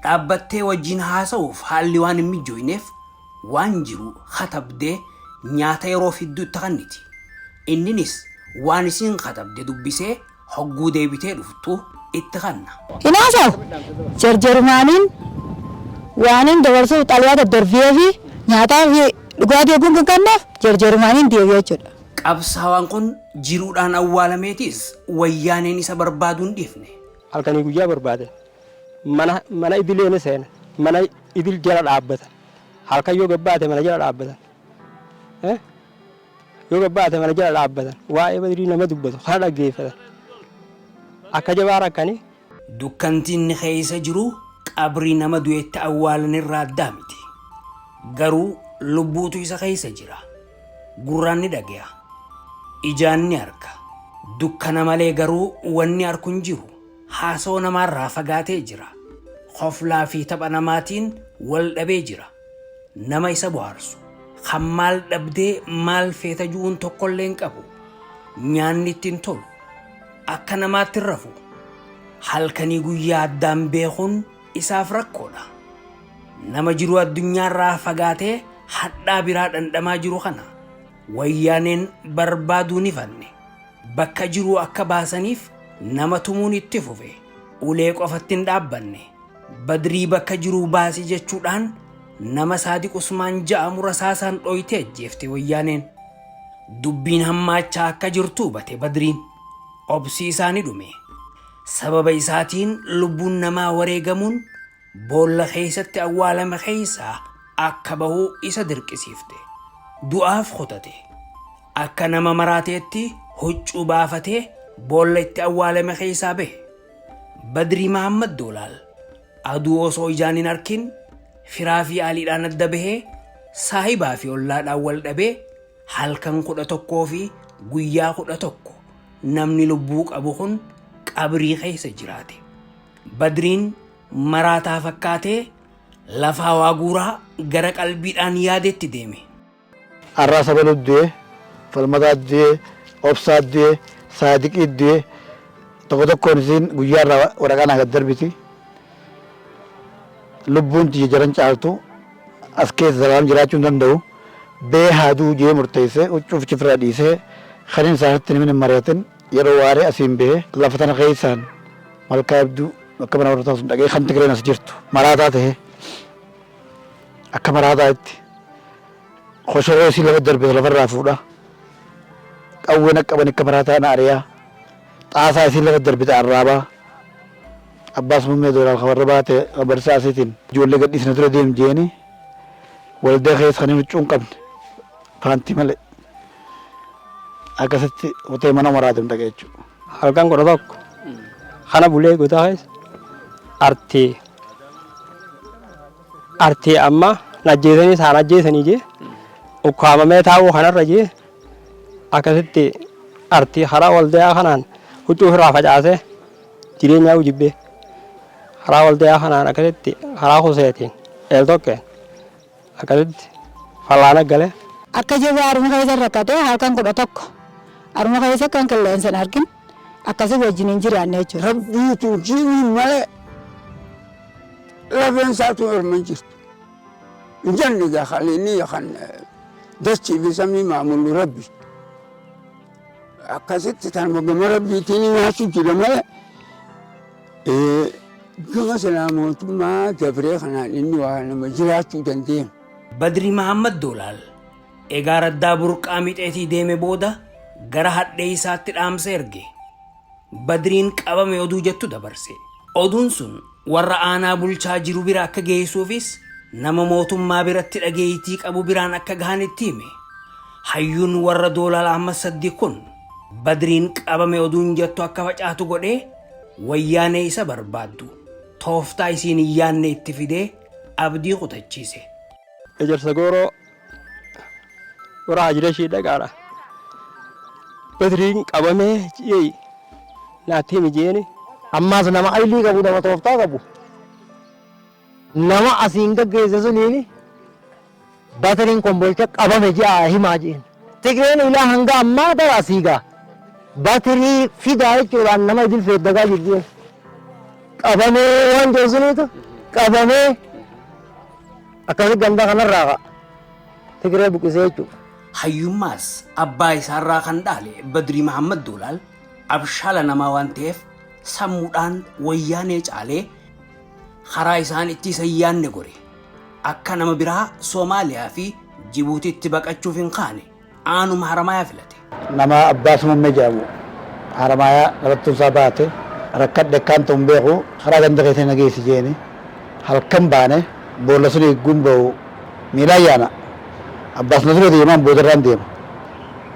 dhaabbattee wajjin haasa'uuf haalli waan hin mijoineef waan jiru katabdee nyaata yeroo fidduu itti kanniti. Inninis waan isin katabde dubbisee hogguu deebitee dhuftu itti kanna. Inaasaaf jarjarumaaniin waanin dabarsuu xalayaa daddarbee fi nyaataa fi dhugaatii eeguun kan kenneef jarjarumaaniin deebi'ee jechuudha. Qabsaawaan kun jiruudhaan awwaalameetis wayyaaneen isa barbaaduun dhiifne. Halkanii guyyaa barbaade mana idilee ni seena mana idil jala dhaabbata halkan yoo gabbaate mana jala dhaabbatan yoo gabbaate mana jala dhaabbatan waa'ee Badrii nama dubbatu kana dhaggeeffatan akka jabaa rakkanii. Dukkantiin ni keessa jiru qabrii nama du'eetti awwaalan irraa addaa miti. Garuu lubbuutu isa keessa jira. Gurraan ni dhagaya. Ijaan ni arga. Dukkana malee garuu wanni arku hin jiru. Haasoo namaarraa fagaatee jira. Hoflaa fi tapha namaatiin wal dhabee jira. Nama isa bohaarsu. Kan maal dhabdee maal feeta ju'uun tokkollee hin qabu. Nyaanni ittiin tolu. Akka namaatti rafu. Halkanii guyyaa addaan beekuun isaaf rakkoodha. Nama jiru addunyaarraa fagaatee hadhaa biraa dhandhamaa jiru kana wayyaaneen barbaaduu ni fanne. Bakka jiru akka baasaniif nama tumuun itti fufe. Ulee qofatti hin dhaabbanne. Badrii bakka jiru baasii jechuudhaan nama Saadiq Usmaan ja'amu rasaasaan dhoyitee ajjeefte wayyaaneen. Dubbiin hammaachaa akka jirtu hubate Badriin. Obsi isaanii dhume. Sababa isaatiin lubbuun namaa wareegamuun boolla keessatti awwaalame keessaa akka bahuu isa dirqisiifte. Du'aaf kutate. Akka nama maraateetti huccuu baafatee boolla itti awwaalame keessaa bahe. Badrii Mahammad Doolaal aduu osoo ijaan hin arkin firaa fi aaliidhaan adda bahee saahibaa fi ollaadhaan wal dhabee halkan 11 fi guyyaa 11 namni lubbuu qabu kun qabrii keessa jiraate. Badriin maraataa fakkaatee lafa waa guuraa gara qalbiidhaan yaadetti deeme. Arraa sabaluu du'e, falmataa du'e, obsaa du'e, saadiqii du'e tokko tokkoon isiin guyyaa irraa waraqaan gad darbiti. Lubbuun tiyya jaran caaltu as keessa salaam jiraachuu hin danda'u. Bee haaduu jee murteessee huccuuf cifraa dhiisee kan hin isaanitti hin mari'atin yeroo waaree asiin bahee lafa tana keessaan malkaa abduu akka mana warra sun dhagee kan Tigreen as jirtu maraataa ta'ee akka maraataa itti koshoroo isii lafa darbe lafarraa fuudha qawween akka qaban akka maraataa na ariyaa xaasaa isii lafa darbite arraabaa abbaas muummee Doolaal kawarra baate barsaa asiitiin ijoollee gadhiisna ture deem jeeni waldaa keessa kan hin huccuu hin qabne paantii malee. Akkasitti hotee mana maraatiin dhaqee jechuudha. Halkan 11 kana bulee gotaa keessa artee amma najjeesanii isaan ajjeesanii jee ukkaamamee taa'uu kanarra jee akkasitti artii karaa waldayaa kanaan huccuu ofirraa facaasee jireenyaa ujibbee karaa waldayaa kanaan akkasitti karaa kuseetiin eeltokkeen akkasitti fallaana galee. Akka jabaa haruma keessa rakkatee halkan 11 haruma keessa kan qilleensa hin argin akkasii wajjin hin jiraanne jechuudha. Rabbiitu jiruun malee lafeen isaatu orman jirtu. Janni gaafalinni kan dachii fi samii maamullu rabbi. Akkasitti tan gama rabbiitiin nyaachuu jira malee gama salaamotummaa dabree kanaan inni waa nama jiraachuu dandeenyu. Badrii Mahammad Doolaal egaa raddaa burqaa mixeetii deeme booda gara hadhee isaatti dhaamsa erge. Badriin qabame oduu jettu dabarse. Oduun sun warra aanaa bulchaa jiru bira akka geessuufis nama mootummaa biratti dhageeyitii qabu biraan akka gahanitti hime. Hayyuun warra Doolaal Ahmad Saddiq kun Badriin qabame oduun jettu akka facaatu godhee wayyaanee isa barbaaddu tooftaa isiin hin yaanne itti fidee abdii kutachiise. Ejersa gooroo warra hajira ishee dhaqaadha. Badriin qabamee ji'ee naatti himi jeeni. Ammaas nama aylii qabu nama tooftaa qabu nama asiin gaggeesse suniini Badriin kombolcha qabame ji'a himaa jeen. Tigreen ilaa hanga ammaa dara asiigaa Badrii fidaa jechuudhaan nama idil feeddagaa jirti. Qabamee waan jiru suniitu qabamee akkasi ganda kanarraa Tigiree buqqisee jechuudha. Hayyummaas abbaa isaarraa kan dhaale Badrii Mahammad Duulaal abshaala namaa waan ta'eef sammuudhaan wayyaanee caalee karaa isaan itti isa yaanne gore akka nama biraa Soomaaliyaa fi Jibuutiitti baqachuuf hin kaane aanuma Haramaayaa filate. Nama Abbaas Mummee jedhamu Haramaayaa dhalattuun isaa baate rakkadhe kan ta'u hin beeku karaa ganda keessa nageessi jeeni halkan baane boolla sun eegguun ba'u miilaa yaana Abbaas na ture deemaan boodarraan deema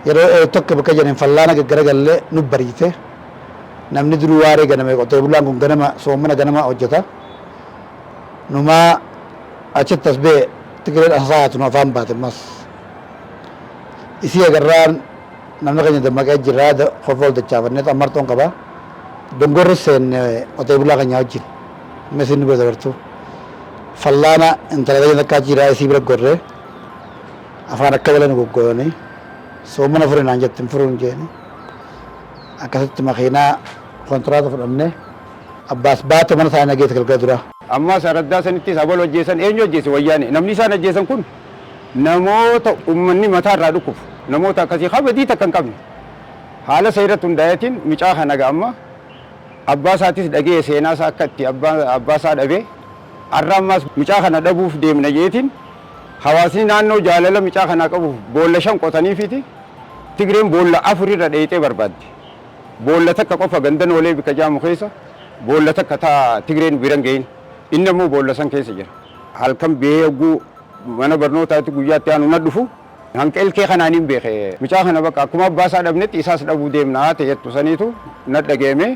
yeroo tokko bakka jedhan fallaana gaggaragallee nu bariite namni duruu waaree ganame qotee bulaan kun ganama soomana ganama hojjeta numaa achitti as bee Tigireen asaatu nu afaan baate mas isii agarraan namni keenya dammaqee jirraa qofa ol dachaafannee xammartoon qaba dongorri seenne qotee bulaa keenya wajjin mesin nu bira dabartu fallaana intala keenya takkaa jiraa isii bira gorree afaan akka wala nu goggoyoni soomana furii naan jettin furuun jeeni akkasitti makiinaa kontiraataa fudhanne Abbaas baate mana isaa nageeti galgala dura. Amma saraddaa sanittis abal hojjeessan eenyu hojjeesse wayyaane namni isaan hojjeessan kun namoota uummanni mataa irraa dhukkuf namoota akkasii kabadii takka hin qabne haala seeratu hundaayatiin micaa kana amma abbaa isaatis dhagee seenaa isaa akka itti abbaa isaa dhabee har'a ammas micaa kana dhabuuf deemna jeetiin hawaasni naannoo jaalala micaa kanaa qabuuf boolla 5 qotaniifiti Tigireen boolla 4 irra dheeyitee barbaaddi. Boolla takka qofa gandan olee bika jaamu keessa boolla takka taa Tigireen biran gahin inni ammoo boolla san keessa jira. Halkan beekuu mana barnootaatti guyyaatti aanu na dhufu hanqa ilkee kanaan hin beeke micaa kana bakka akkuma abbaa isaa dhabnetti isaas dhabuu deemnaa ta'ettu saniitu na dhageeme.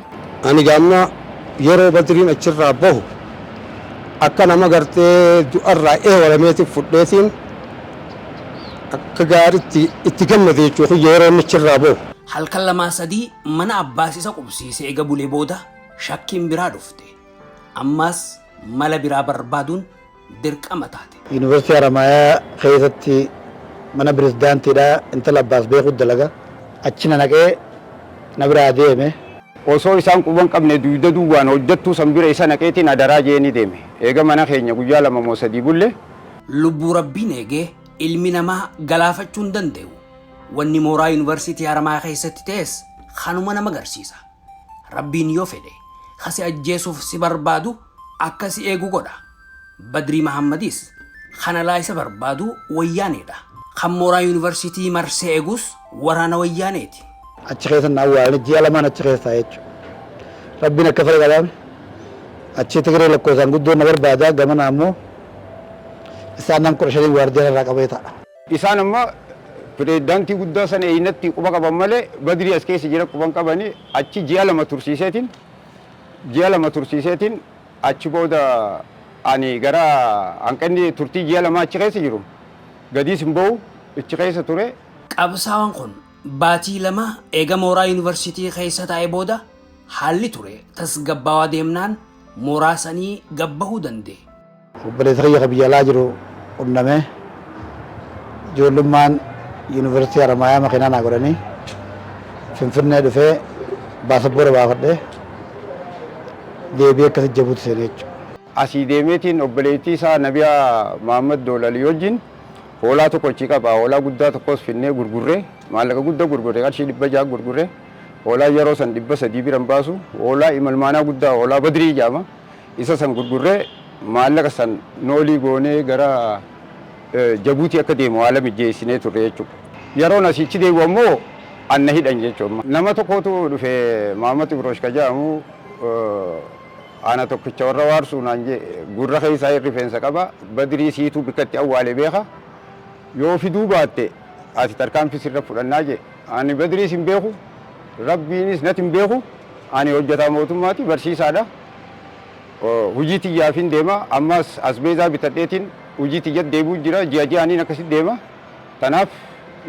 Ani gaamna yeroo Badriin achirraa bahu akka nama gartee du'arraa eewalameetiif fudheetiin akka gaariitti itti gammade jechuudha yeroo inni achirraa bahu. Halkan lamaa sadii mana abbaas isa qubsiisee eega bulee booda shakkiin biraa dhufte. Ammas mala biraa barbaaduun dirqama taate. Yuunivarsiitii Haramaayaa keessatti mana pirezidaantiidhaa intala Abbaas beekuu dalaga achi na naqee na biraa deeme. Osoo isaan quban qabne duyda duwwaan hojjettuu san bira isa naqeetiin adaraa jeeni deeme. Eega mana keenya guyyaa 2 moo 3 bulle. Lubbuu rabbiin eegee ilmi namaa galaafachuu hin danda'u. Wanni mooraa yuunivarsiitii Haramaayaa keessatti ta'es kanuma nama agarsiisa. Rabbiin yoo fedhe kasi ajjeesuuf si barbaadu akka si eegu godha. Badrii Mahammadis kanalaa isa barbaadu wayyaaneedha. Kan mooraa yuunivarsiitii marsee eegus waraana wayyaaneeti. Achi keessa na awwaalanii ji'a 2 achi keessa jechuudha. Rabbiin akka fedhe godhaan achi Tigiree lakkoofsaan guddoon na barbaadaa gamana ammoo isaan nam 15 waardiyaa irraa qabee ta'a. Isaan amma pirezidaantii guddaa sana eeynatti quba qaban malee Badrii as keessa jira quban qabanii achi ji'a 2 tursiiseetiin achi booda ani gara hanqanni turtii ji'a 2 achi keessa jiru gadiis hin bahu achi keessa ture. Qabsaawwan kun baatii 2 eega mooraa yuunivarsiitii keessa taa'ee booda haalli ture tasgabbaawaa deemnaan mooraa sanii gabbahuu danda'e. Obboleessa kiyya biyya alaa jiru qunnamee ijoollummaan yuunivarsiitii Haramaayaa makiinaa naa godhanii Finfinnee dhufee baasaboora baafadhee deebi'ee akkasitti jabuutti seenee jechuudha. Asii deemeetiin obboleettii isaa Nabiyaa Mahammad Doolali wajjin hoolaa tokko achi qaba. Hoolaa guddaa tokkos finnee gurgurree maallaqa guddaa gurgurree qarshii 600 gurgurree hoolaa yeroo san 300 biran baasu hoolaa imalmaanaa guddaa hoolaa Badrii jedhama isa san gurgurree maallaqa san noolii goonee gara Jabuutii akka deemu haala mijeessinee turre jechuudha. Yeroon asichi deebi'u ammoo anna hidhan jechuudha. Nama tokkotu dhufee Mahammad Ibrosh ka jedhamu ana tokkicha warra waarsuu naan je gurra keessaa rifeensa qaba Badrii siituu bikkatti awwaale beeka yoo fiduu baatte ati tarkaanfii sirra fudhannaa je ani Badriis hin beeku rabbiinis natti hin beeku ani hojjetaa mootummaati barsiisaadha hojii xiyyaafin deema ammas asbeezaa bitadheetiin hojii xiyyat deebuu jira ji'aaniin akkasitti deema tanaaf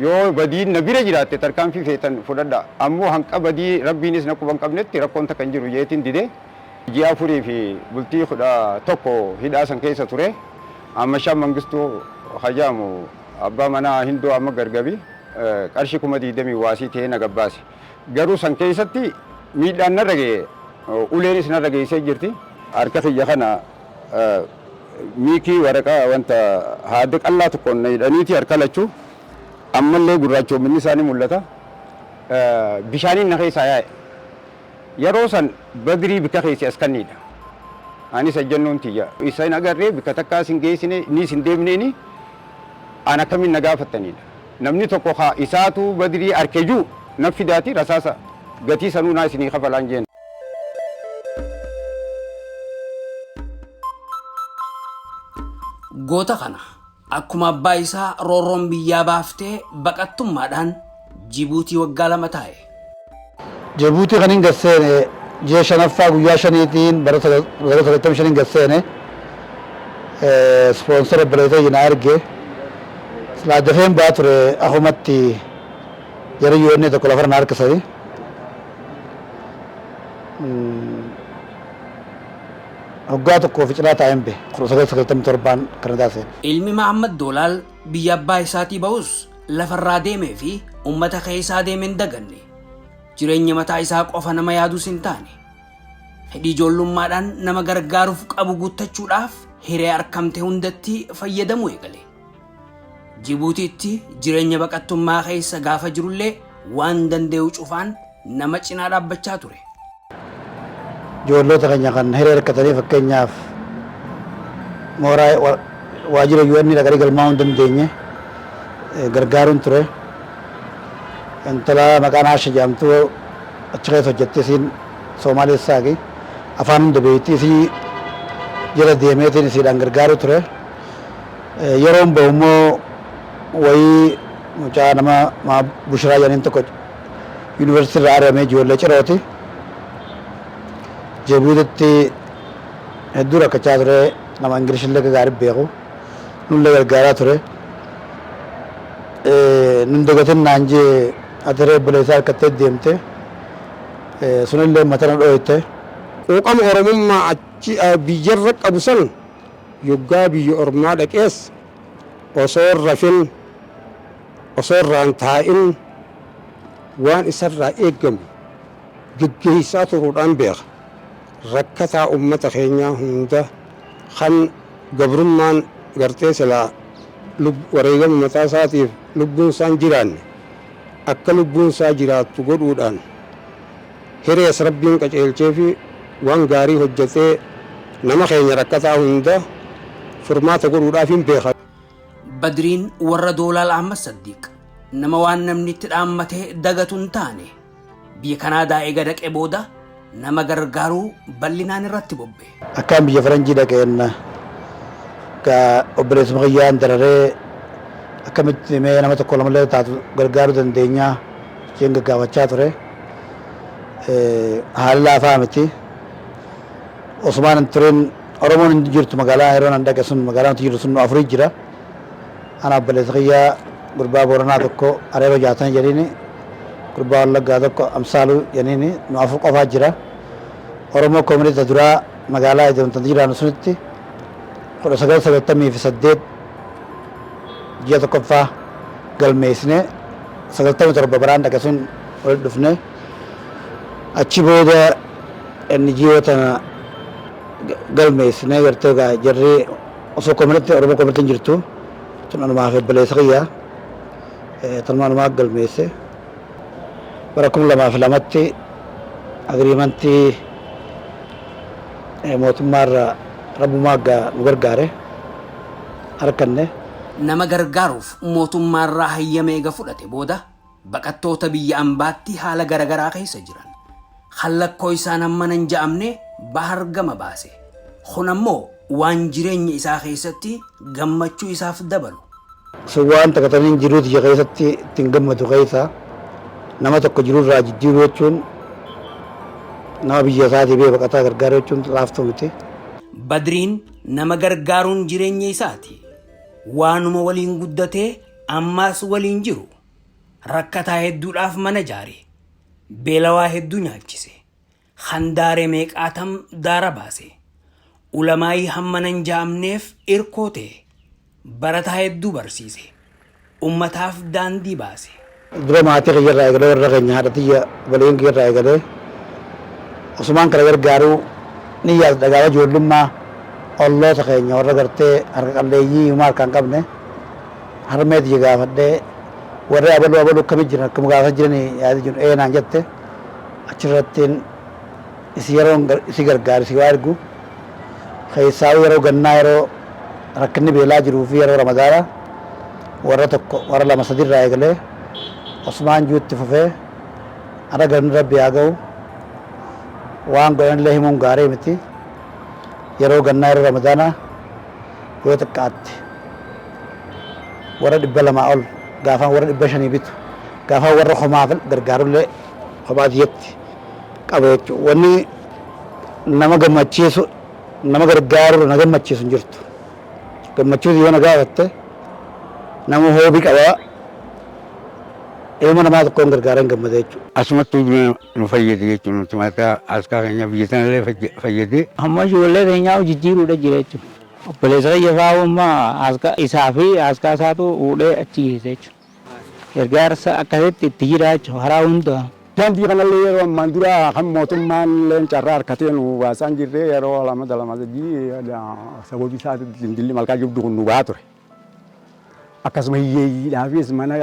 yoo badiin na bira jiraatte tarkaanfii feetan fudhadha ammoo hanqa badii rabbiinis na quban qabnetti rakkoon takka hin jiru jeetiin didee ji'a 4 fi bultii 11 hidhaa san keessa ture amma shan mangistuu hajaamu abbaa manaa hindoo amma gargabi qarshii 20 waasii ta'ee na gabbaase garuu san keessatti miidhaan narra ga'e uleenis narra geessee jirti harka kiyya kana miikii waraqaa wanta haadda qallaa tokkoon hidhaniiti harka lachuu ammallee gurraachoominni isaanii mul'ata. Bishaaniin na keessaa yaa'e. Yeroo san Badrii bika keessi as kanniidha. Anis ejjennoon tiyya. Isaan agarree bika takkaa isin geessine ni isin deemneeni aan akkamiin na gaafattanidha. Namni tokko haa isaatu Badrii arkejuu na fidaati rasaasa gatii sanuu naa isinii kafalaan jeen. Goota kana akkuma abbaa isaa roorroon biyyaa baaftee baqattummaadhaan Jibuutii waggaa 2 taa'e. Jibuutii kan hin gasseene ji'a shanaffaa guyyaa shaniitiin bara 95 gasseene ispoonsara bireetee jina arge silaa dafeen baa ture ahumatti jara yoonni tokko lafarna harkisanii hoggaa tokkoo fi cinaa taa'een be 1997 Kanadaa seene. Ilmi Mahammad Doolaal biyya abbaa isaatii ba'us lafarraa deemee fi ummata keessaa deemeen daganne. Jireenya mataa isaa qofa nama yaadus hin taane. Fedhii ijoollummaadhaan nama gargaaruuf qabu guuttachuudhaaf hiree argamte hundatti fayyadamuu eegale. Jibuutiitti jireenya baqattummaa keessa gaafa jirullee waan danda'u cufaan nama cinaa dhaabbachaa ture. Ijoollota keenya kan hiree hirkatanii fakkeenyaaf mooraa waajjira UN dhaqanii galmaa'uu hin dandeenye gargaaruun ture. Intala maqaan Aasha jedhamtu achi keessa hojjettee isiin Somaaleessaaki afaan hunda beektii isii jala deemeetiin isiidhaan gargaaru ture. Yeroon bahu immoo wayii mucaa nama Bushiraa jedhaniin tokko yuunivarsiitii irraa ari'amee ijoollee cirooti. Jibuutitti hedduu rakkachaa ture nama Ingilishillee gaarii beeku nullee gargaaraa ture. Nun dagatin naan jee atiree buleessaa harkattee deemte sunillee matana dhooyte. Quuqama Oromummaa achi biyyarra qabu san yoggaa biyya Oromaa dhaqees osoo hin rafin osoo irraan taa'in waan isarraa eeggamu geggeessaa turuudhaan beeka. Rakkataa uummata keenyaa hunda kan gabrummaan gartee silaa wareegama mataa isaatiif lubbuun isaan jiraanne akka lubbuun isaa jiraattu godhuudhaan hirees rabbiin qaceelchee fi waan gaarii hojjetee nama keenya rakkataa hunda furmaata godhuudhaaf hin beeka. Badriin warra Doolaal Ahmad Saddiiq nama waan namni itti dhaammatee dagatu hin taane biyya Kanaadaa eega dhaqee booda nama gargaaruu bal'inaan irratti bobbe. Akkaan biyya faranjii dhaqeen obboleessuma kiyyaan dararee akkamitti mee nama tokko lamallee taatu gargaaruu dandeenyaa jeen gaggaafachaa ture. Haalli laafaa miti. Osmaan hin turin Oromoon hin jirtu magaalaa yeroo nan dhaqe sun magaalaa nuti jirtu sun afurii jira. Ana obboleessa kiyyaa gurbaa Booranaa tokko Areeba Jaatan jedhini gurbaa Wallaggaa tokko Amsaaluu jedhini nu afur qofaa jira. Oromoo koominita duraa magaalaa ijoollee jiraannu sunitti 1998 ji'a tokkoffaa galmeessine 97 baraan dhaqe sun walitti dhufne achi booda inni ji'oota galmeessine gartee jarri osoo koominatti Oromoo koominatti hin jirtu tun anumaa fi obboleessa kiyyaa tanuma anumaa galmeesse bara 2002tti agriimantii mootummaarraa rabbumaa nu gargaare harkanne. Nama gargaaruuf mootummaarraa hayyama eega fudhate booda baqattoota biyya ambaatti haala garagaraa keessa jiran hallakkoo isaan hammana hin ja'amne bahar gama baase. Kun ammoo waan jireenya isaa keessatti gammachuu isaaf dabalu. Waan takkatanii jiruuti keessatti ittiin gammadu keessa nama tokko jiruurraa jijjiiruu jechuun nama biyya isaatii bee baqataa gargaaruu jechuun laaftuu miti. Badriin nama gargaaruun jireenya isaati. Waanuma waliin guddatee ammaas waliin jiru. Rakkataa hedduudhaaf mana ijaare. Beelawaa hedduu nyaachise. Handaaree meeqaatam daara baase. Ulamaayii hammana hin ja'amneef irkoo ta'e. Barataa hedduu barsiise. Ummataaf daandii baase. Dura maatii kiyyarraa eegalee warra keenya haadha tiyya waliin kiyyarraa eegalee osumaan kana gargaaruu ni yaada dhagaawaa ijoollummaa الله تخيني ورا قرتي أرقليي وما كان قبله harmeet jigaafadhee warri abaluu akkami jiran akkam gaafa jiranii yaada jiru naan jette achirrattiin isi yeroo isi gargaaru isi waa ergu keessaa yeroo gannaa yeroo rakkinni beelaa jiruu fi yeroo ramadaana warra tokko warra lama sadirraa eegalee Osmaan juutti fufee ara ganni rabbi haa ga'u waan godhanillee himuun gaarii miti yeroo gannaa yeroo ramadaana yoo xiqqaatti warra 200 ol gaafaan warra 500 bitu gaafaan warra homaaf gargaarullee homaatiyyatti qaba jechuudha. Wanni nama gammachiisu nama gargaaru na gammachiisu hin jirtu. Gammachiisu yoo na gaafatte nama hoobii qabaa ilma namaa tokkoon gargaara hin gammada jechuudha. Asumatti nu fayyade jechuudha. Nuti maataa askaa keenya biyya sanallee fayyade. Amma ijoollee keenyaa jijjiiruudha jira jechuudha. Obboleessa Fayyafaa uumaa isaa fi askaa isaatu fuudhee achi geesse jechuudha. Gargaarsa akkasitti itti jira jechuudha karaa hundaa. Daandii kanallee yeroo ammaan dura kan mootummaan illee carraa harkatee nu baasaan jirre yeroo lama sababii isaatti dindilli malkaa jibdu kun nu baa ture. Akkasuma hiyyeeyyiidhaafis mana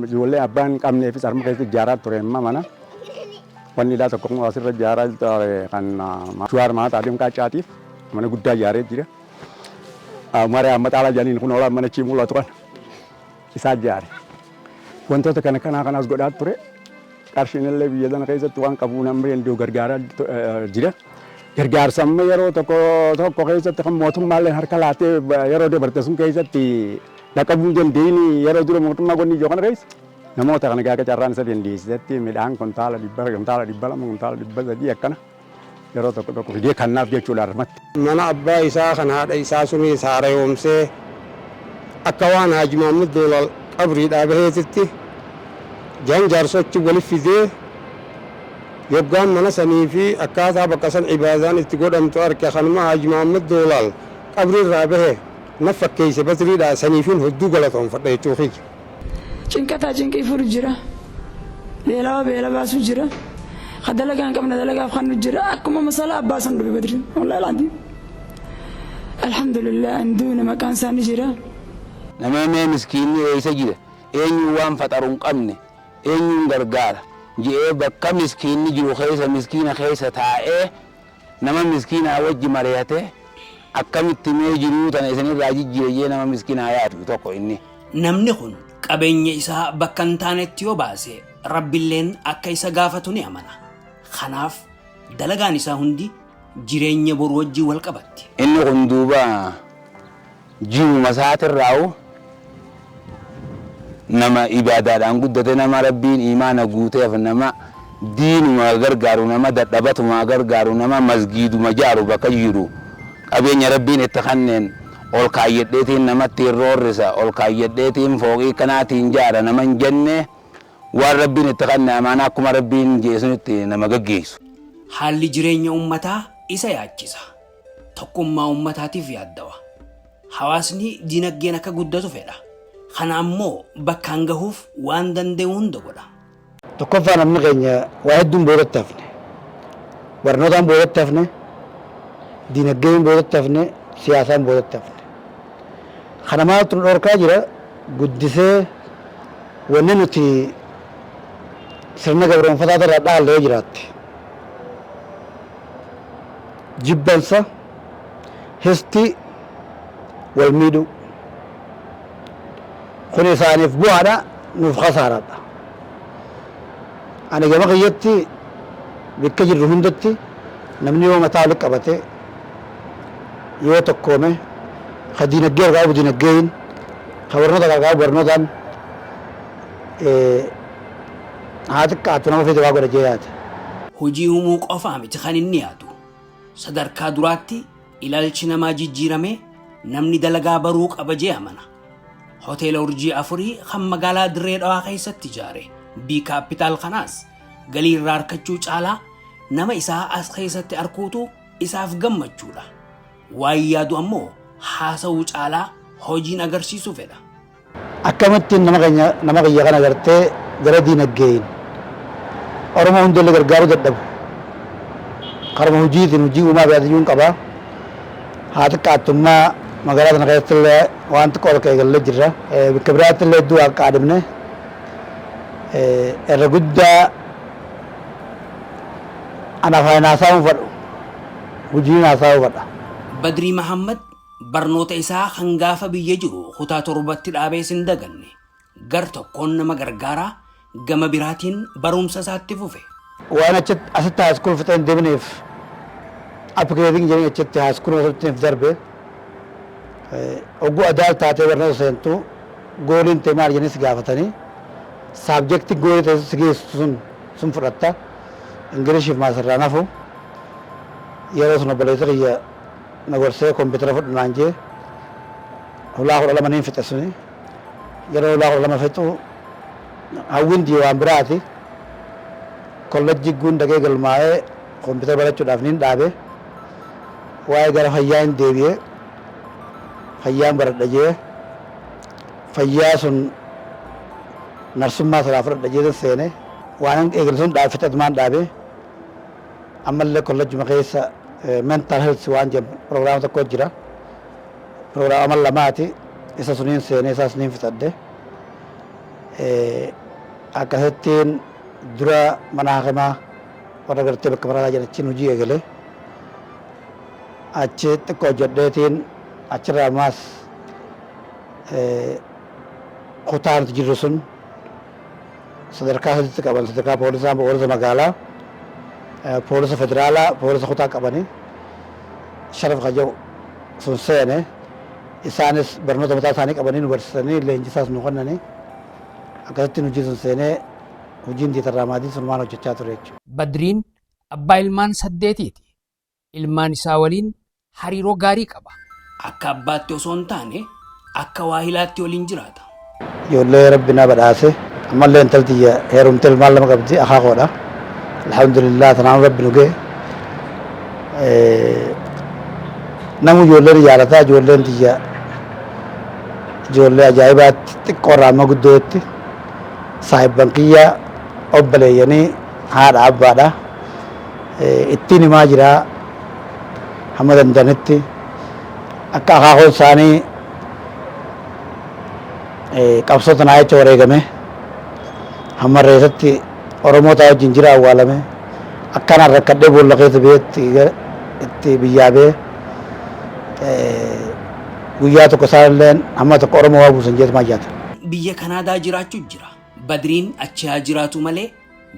ijoollee abbaan qabneefis harma keessatti ijaaraa ture amma mana. Wanni dhaa tokko asirra ijaaraa ture kan Shuwaar Maataa Deemkaa Caatiif mana guddaa ijaaree jira. Mara amma xaalaa jaaniin kun oolan mana chii mul'atu kan isaa ijaare. Wantoota kanas godhaa ture. Qarshiin illee biyya sana keessatti waan qabu namni iddoo gargaaraa jira. Gargaarsa amma yeroo tokko keessatti kan mootummaallee harka laatee yeroo dabarte sun keessatti dhaqqabuu dandeenyi yeroo dura mootummaa godhanii ijoo kana keessa namoota kana gaaga carraan isa dandeessisetti midhaan kuntaala 200 kuntaala 300 akkana yeroo tokko fidee kannaaf jechuudha armatti. Mana abbaa isaa kan haadha isaa sunis haarayoomsee akka waan Haaji Mahammad Doolal qabriidhaa baheetitti jaarsochi waliif fidee yoggaan mana sanii fi akkaataa bakka san ibaadaan itti godhamtu arge kanuma Haaji Mahammad Doolal qabriirraa bahe na fakkeesse basriidhaa saniifin hedduu galatoomfadha jechuufi. Cinqataa cinqii furu jira. Beelaa beela baasu jira. Dalagaan qabna dalagaaf kan jira akkuma masala abbaasan dhufe badrin wallahi laanti. Alhamdulillah anduuna maqaan isaanii jira. Nama miskiinni eessa jira eenyu waan faxaruun qabne eenyuun gargaara jedhee bakka miskiinni jiru keessa miskiina keessa taa'ee nama miskiinaa wajji mari'atee akkamitti mee jiruu tana isinirraa jijjiiree nama miskiinaa yaadu tokko inni. Namni kun qabeenya isaa bakka hin taanetti yoo baase rabbilleen akka isa gaafatu ni amana. Kanaaf dalagaan isaa hundi jireenya boru wajji wal qabatti. Inni kun duuba jiruma isaatirraa'u nama ibaadaadhaan guddate nama rabbiin imaana guuteef nama diinuma gargaaru nama dadhabatuma gargaaru nama masgiiduma jaaru bakka jiru qabeenya rabbiin itti kanneen ol kaayyadheetiin namatti roorrisa ol kaayyadheetiin fooqii kanaatiin jaara nama hin jenne waan rabbiin itti kanneen amaana akkuma rabbiin jeesunitti nama gaggeessu. Haalli jireenya ummataa isa yaachisa. Tokkummaa ummataatiif yaaddawa. Hawaasni dinagdeen akka guddatu fedha. Kana ammoo bakkaan gahuuf waan danda'u hunda godha. Tokkoffaa namni keenya waa hedduun boodatti hafne. Barnootaan boodatti hafne, dinagdeen boodatti hafne, siyaasaan boodatti hafne. Kana maaltu nu dhorkaa jira guddisee wanni nuti sirna gabroonfataa irraa dhaallee jiraatte. Jibbansa, histi, wal miidhuu. Kun isaaniif bu'aadha nuuf khasaaraadha. Ani gama kiyyatti bakka jirru hundatti namni yoo mataa walitti qabate yoo tokkoome ka dinagdee gargaaru dinagdeen ka barnoota gargaaru barnootaan haa xiqqaatu nama fedhe waa godha jee yaada. Hojii uumuu qofaa miti kan inni yaadu. Sadarkaa duraatti ilaalchi namaa jijjiirame namni dalagaa baruu qaba jee amana. Hoteela urjii 4 kan magaalaa Dirree Dhawaa keessatti ijaare. Bii kaapitaal kanaas galii irraa harkachuu caalaa nama isaa as keessatti arkuutu isaaf gammachuudha. Waan yaadu ammoo haasa'uu caalaa hojiin agarsiisuu fedha. Akkamittiin nama kiyya kana agartee gara diinagdeen Oromoo hundallee gargaaruu dadhabu. Karuma hojiitiin hojii uumaa baay'ayyuun qabaa. haati qaattummaa magaalaa kana keessatti illee wanti qolka eegalee jirra. Bakka biraatti illee iddoo akka adeemne irra guddaa anaaf haasaa uffadhu hojiin haasaa uffadha. Badrii Mahammad barnoota isaa hangaafa biyya jiru kutaa torbatti dhaabee sin daganne gar tokkoon nama gargaaraa gama biraatiin barumsa isaatti fufe. Waan asitti haaskuul fixeen deemneef appikeetiin jedhanii achitti haaskuul fixeen darbe ogguu adaal taatee barnoota seentu gooliin ta'e maal jedhanii si gaafatanii saabjektii goolii ta'e si geessu sun fudhatta ingiliishiif maasirraa nafu yeroo sun obboleessa kiyya na gorsee kompiitara fudhu naan jee hulaa 12 fixe suni yeroo hulaa 12 fixu hawwiin dii waan biraati kollejjii guun dhaqee galmaa'ee kompiitara barachuudhaaf niin dhaabe waa'ee gara fayyaa hin deebi'ee fayyaan baradha jee fayyaa sun narsummaa saraa fudhadha jee seene waan eegalsuun dhaabe fixatumaan dhaabe ammallee kollejjuma keessa mental health waan jedhamu proogiraama tokko jira proogiraama lamaati isa suniin seenee isaas niin fixadhe akkasittiin dura mana hakimaa warra gartee bakka maraataa jedhan achiin hojii eegale achi xiqqoo hojjedheetiin achirraa ammaas kutaa nuti jirru sun sadarkaa sadiitti qaban sadarkaa poolisaa poolisa magaalaa poolisa federaalaa poolisa kutaa qabanii sharaf kajau sun seene isaanis barnoota mataa isaanii qabanii nu barsiisanii leenjisaas nu kennanii akkasittiin hojii sun seenee hojiin diitarraa maatiin sun maal hojjechaa ture jechuudha. Badriin abbaa ilmaan 8ti. Ilmaan isaa waliin hariiroo gaarii qaba. Akka abbaatti osoo hin taane akka waahilaatti waliin jiraata. Ijoollee rabbi na badhaase ammallee intalti heerumte ilmaan 2 qabdi akaakoodha. Alhamdulillah tanaan rabbi nu ga'e. Namu ijoolleen jaalataa ijoolleen tiyya ijoollee ajaa'ibaatti xiqqoorraa amma guddootti saahibban kiyya obboleeyyanii haadha abbaadha. Ittiin himaa jiraa hamma danda'anitti akka akaakoon isaanii qabsoo tanaa jecha wareegame hamma reessatti Oromoo ta'aa wajjin jira awwaalame akkanaan rakkadhee boolla keessa biyya itti biyyaa bee guyyaa tokko isaalleen hamma tokko Oromoo waa buusan jeetu maayyaata. Biyya Kanaadaa jiraachuu jira. Badriin achi haa jiraatu malee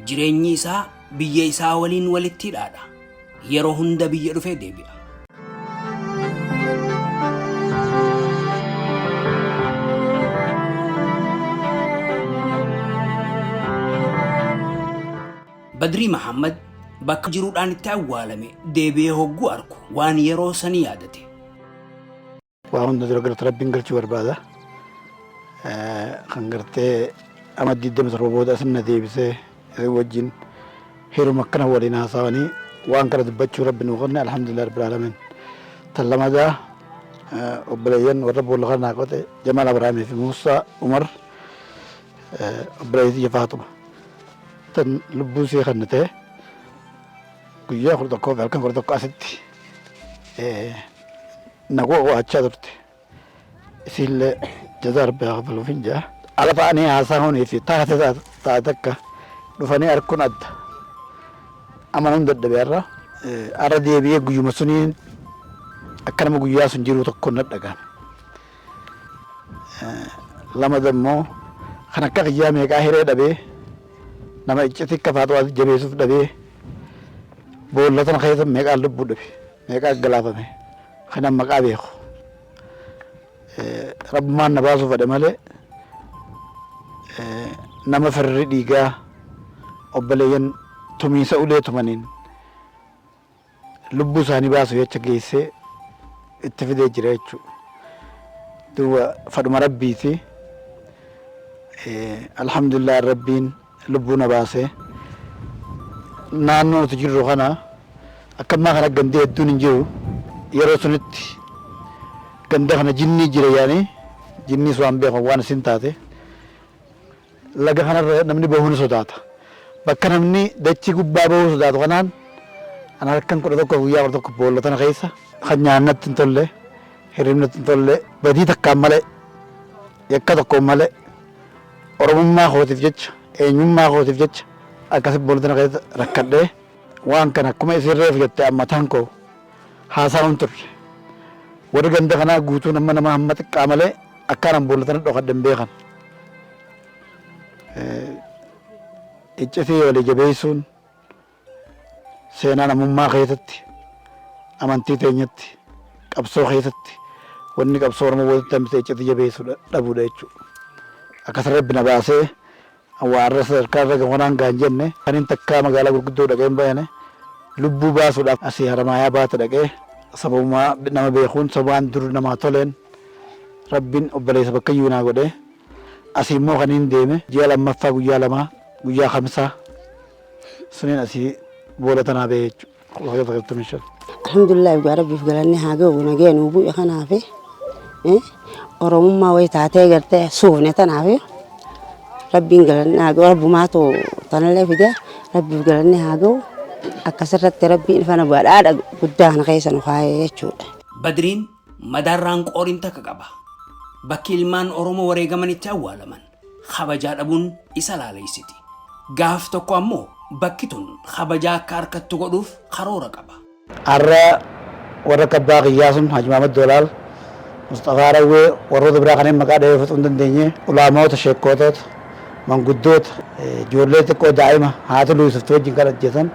jireenyi isaa biyya isaa waliin walitti hidhaadha. Yeroo hunda biyya dhufee deebi'a. Badrii Mahammad bakka jiruudhaan itti awwaalame deebi'ee hogguu arku waan yeroo sanii yaadate. Waa hunda dura galata rabbiin galchuu barbaada. Kan gartee ama 27 booda isin na deebisee wajjin heeruma akkana waliin haasawanii waan kana dubbachuu rabbi nuu kenne alhamdulillah rabbil alamin. Tan lamadaa obboleeyyan warra boolla kanaa qote Jamaal Abrahaamii fi Muusaa Umar obboleeyyitii Faatuma. Tan lubbuu ishee kan ta'e guyyaa 11 halkan 11 asitti nagoo waachaa turte. Isiillee jazaa rabbi haa kafaluuf hin jaa. Ala ta'anii haasa'uunii fi taate akka dhufanii arkuun adda. Amanuun dadhabeerra. Ara deebi'ee guyyuma suniin akka nama guyyaa sun jiru tokkoon dhagahame. Lama dammoo kan akka qiyyaa meeqaa hiree dhabee nama iccitii akka faatu jabeessuuf dhabee boolla sana keessa meeqaan lubbuu dhabe meeqaa galaafame kanan maqaa beeku. Rabbumaan na baasuuf fedhe malee nama firri dhiigaa obboleeyyan tumiisa ulee tumaniin lubbuu isaanii baasuuf jecha geessee itti fidee jira jechuudha. Duuba fadhuma rabbiiti. Alhamdulillah rabbiin lubbuu na baasee naannoo nuti jirru kana akkammaa kana gandee hedduun hin jiru yeroo sunitti ganda kana jinnii jira yaani jinnii waan beekamu waan isin taate laga kanarra namni bahuu ni sodaata bakka namni dachii gubbaa bahuu sodaatu kanaan Ana harkan kudha tokko guyyaa kudha tokko boollatan keessa kan nyaannatti hin tolle hirribnatti hin tolle badii takkaan malee yakka tokkoon malee oromummaa kootiif jecha eenyummaa kootiif jecha akkasitti boollatan keessa rakkadhee waan kana akkuma isin reef jette ammataan koo haasa'uun turre. Warri ganda kanaa guutuu nama hamma xiqqaa malee akkaanan boollatan dhokadhan beekan. Iccitii walii jabeessuun seenaa namummaa keessatti amantii teenyatti qabsoo keessatti wanni qabsoo Oromoo walitti hambisee iccitii jabeessuu dhabuudha jechuudha. Akkas rabbi na baasee waarra sadarkaa irra gamonaan gaan jenne kan hin takkaa magaalaa gurguddoo dhaqeen bayane lubbuu baasuudhaaf asii Haramaayaa baate dhaqee sababumaa nama beekuun sababaan dur namaa toleen rabbiin obboleessa bakka iyyuu naa godhee asii immoo kan hin deeme ji'a lammaffaa guyyaa lamaa guyyaa kamsaa suniin asii boollatanaa ba'ee jechuudha. Alhamdulillah gaa rabbiif galanni haa ga'u nageen bu'e kanaaf oromummaa wayi taatee gartee suufne tanaaf rabbiin galanni haa ga'u rabbumaatu tanallee fide rabbiif galanni haa ga'u akkasirratti rabbiin fana badhaadha guddaa kana keessa nu kaayee jechuudha. Badriin madaarraan qooriin takka qaba. Bakki ilmaan Oromoo wareegamanitti awwaalaman kabajaa dhabuun isa laaleessiti. Gaaf tokko ammoo bakki tun kabajaa akka harkattu godhuuf karoora qaba. Har'a warra kabbaa qiyyaa sun Haji Mahamad Dolaal Mustafaa Rawwee warroota biraa kanneen maqaa dhabeeffachuu hin dandeenye ulaamoota sheekkootota manguddoota ijoollee xiqqoo daa'ima haati luusiftuu wajjin kan ajjeesan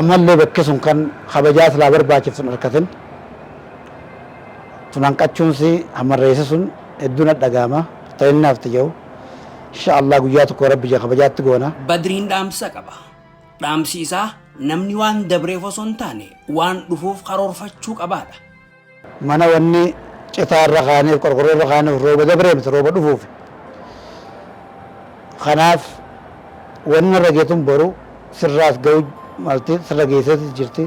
ammallee bakki sun kan kabajaa silaa barbaachiftu hin harkatin tun hanqachuunsi hammarreessi sun hedduun dhaga'ama ta'innaaf ta'u inshallah guyyaa tokko rabbi kabajaatti goona. Badriin dhaamsa qaba. Dhaamsi isaa namni waan dabreef osoo hin taane waan dhufuuf karoorfachuu qabaadha. Mana wanni citaa irra kaaniif qorqorroo irra kaaniif rooba dabree miti rooba dhufuuf. Kanaaf wanni irra geetun boru sirraas ga'u malti sirra geesseeti jirti.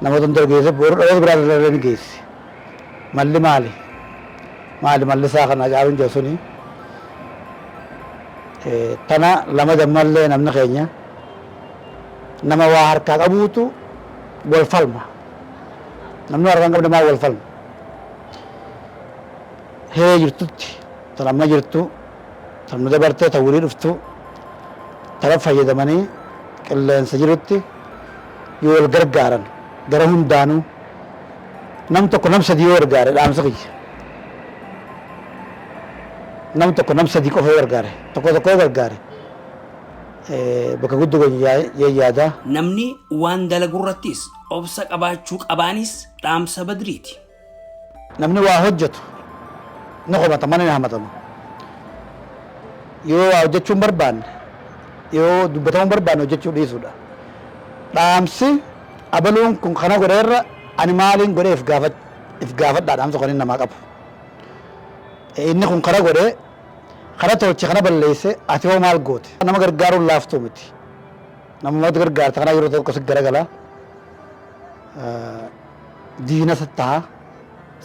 Namoota hundar geesse boru dhaloota biraa irra ni geessi. Malli maali? Malli isaa kana gaaruun jiru suni. Tana lama dammallee namni keenya nama waa harkaa qabuutu wal falma. Namni harkaa hin qabne maa wal falma. Hee jirtutti tan amma jirtu tan nu dabartee tan wurii dhuftu tana fayyadamanii qilleensa jirutti yoo wal gargaaran gara hundaanuu nam tokko nam sadii yoo gargaare dhaamsa kiyya. Nam tokko nam sadii qofa yoo gargaare tokko yoo gargaare bakka guddoo yaada. Namni waan dalagurrattis obsa qabaachuu qabaanis dhaamsa Badriiti. Namni waa hojjetu ni qomata mana ni hamatamu. Yoo waa hojjechuun barbaanne yoo dubbatamuun barbaanne hojjechuu dhiisuudha. Dhaamsi abaluun kun kana godheerra ani maaliin godhee if gaafadhaa dhaamsa kan inni namaa qabu. Inni kun kana godhee kana tolche kana balleesse ati hoo maal goote nama gargaaruun laaftuu miti. Namoota gargaarta kana yeroo tokko si garagala diina ta'a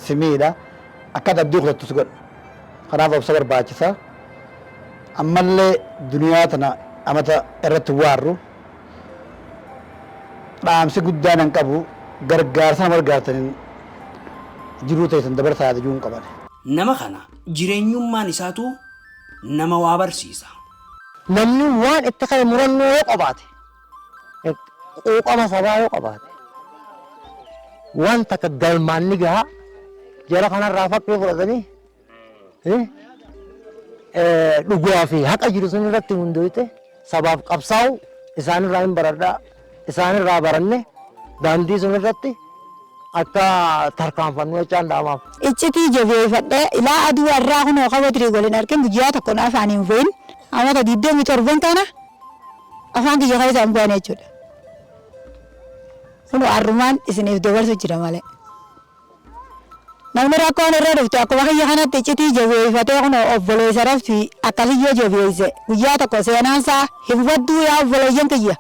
simiidha akka abdii kutatu si godha. Kanaaf obsa barbaachisa. Ammallee duniyaa tana amata irratti waarru dhaamsi guddaan hin qabu gargaarsa nama gargaartaniin jiruu ta'e san dabarsaa yaadachuu hin qaban. Nama kana jireenyummaan isaatu nama waa barsiisa. Namni waan itti ka'e murannoo yoo qabaate quuqama sabaa yoo qabaate waan takka galmaan ni gaha jara kanarraa fakkii fudhatanii dhugaa fi haqa jiru sun irratti hundoofte sabaaf qabsaa'u isaanirraa hin baradhaa isaanirraa baranne daandii sun irratti akka tarkaanfannu jechaan dhaamaaf. Iccitii jabeeffadhee ilaa aduu irraa kunoo qaba tirii godhin argin guyyaa tokko na afaan hin fe'in amata 27 kana afaan kiyya keessa hin bu'an jechuudha. Kunoo arrumaan isiniif dabarsu jira malee. Namni rakkoon irra dhufte akkuma kiyya kanatti iccitii jabeeffatee kunoo obboleessa rafti akkasiyyoo jabeesse guyyaa tokko seenaansaa hin badduu yaa obboleeyyan kiyya.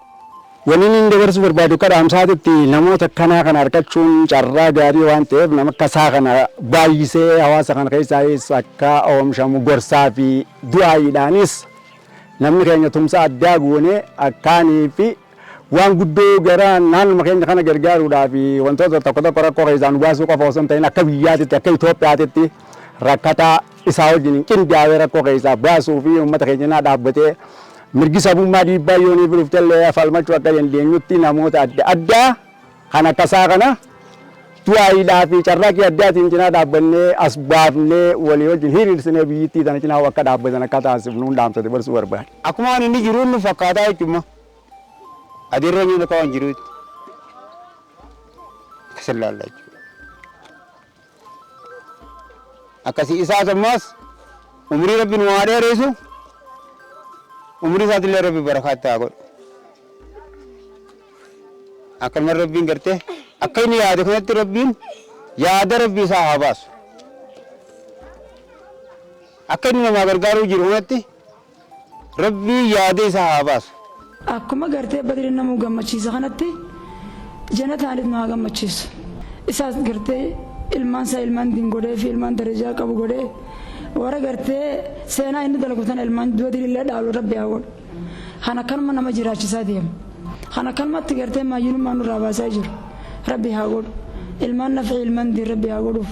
Wanni inni dabarsu barbaadu kadhaamsaatitti namoota akkanaa kana argachuun carraa gaarii waan ta'eef nama akkasaa kana baay'isee hawaasa kana keessaayis akka oomishamu gorsaa fi du'aayiidhaanis namni keenya tumsa addaa goonee akkaanii fi waan guddoo gara naannuma keenya kana gargaaruudhaaf wantoota tokko tokko rakkoo keessaan baasuu qofa osoo hin ta'in akka biyyaatitti akka Itoophiyaatitti rakkataa isaa wajjin qindaa'ee rakkoo keessaa baasuu fi uummata keenya naa dhaabbatee mirgi sabummaa dhiibbaa yoonii biluftallee falmachuu akka dandeenyutti namoota adda addaa kan akkasaa kana du'aayiidhaa fi carraaqii addaatiin cinaa dhaabbannee as baafnee walii wajjin hiriirsinee biyyittii sana cinaa akka dhaabbatan akka taasifnuun dhaamsate barsuu barbaade. Akkuma inni jiruun nu fakkaataa jechuudha. Adeerra inni akka waan jiruutti. Akkasii laallaa jechuudha. Akkasii isaas ammas umrii rabbi nu waa dheereessu umrii isaatillee rabbi barakaatti haa godhu. Akkuma rabbiin gartee akka inni yaade kanatti rabbiin yaada rabbii isaa haa baasu. Akka inni namaa gargaaruu jiru kanatti rabbii yaada isaa haa baasu. Akkuma gartee badri namuu gammachiisa kanatti janataanis nu haa gammachiisu. Isaas gartee ilmaan isaa ilmaan diin godhee fi ilmaan darajaa qabu godhee warra gartee seenaa inni dalagutan ilmaan badrillee dhaalu rabbi haa godhu. Kana kanuma nama jiraachisaa deema. Kana kanumatti gartee maayyinummaan nurraa baasaa jiru. Rabbi haa godhu. Ilmaan nafci ilmaan diin rabbi haa godhuuf.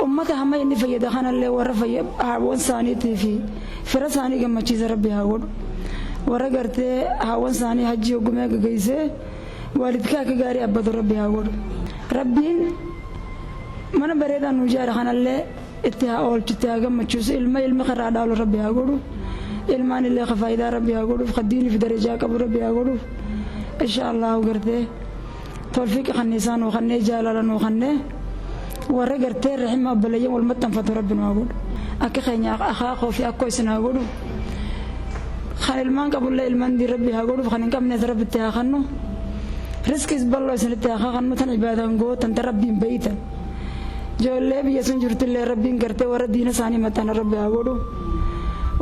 Ummata hamma inni fayyada kanallee warra haawwan isaaniitii fi fira isaanii gammachiisa rabbi haa godhu. Warra gartee haawwan isaanii hajji hoggumee gaggeessee waalidkaa akka gaarii abbatu rabbi haa godhu. Rabbiin mana bareedaan nu ijaara kanallee itti haa oolchu itti haa gammachiisu ilmi karaa dhaalu rabbi haa godhu. Ilmaan illee ka faayidaa rabbi haa godhuuf kaddiinii fi darajaa qabu rabbi haa godhuuf. Inshaallahu gartee tolfiiqi kanniisaa nuu kannee jaalala nuu kannee warra gartee rixima abbalayyan wal maxxanfatu rabbi nu haa godhu. Akka keenya akaakoo fi akkoo isin haa godhu. Kan ilmaan qabullee ilmaan diin rabbi haa godhuuf kan hin qabnees rabbi itti haa kannu. Riskis bal'oo isinitti haa kannu tan ibaadaan gootan tan rabbiin beeytan. Ijoollee biyya sun jirtillee rabbiin gartee warra diina isaanii maxxana rabbi haa godhu.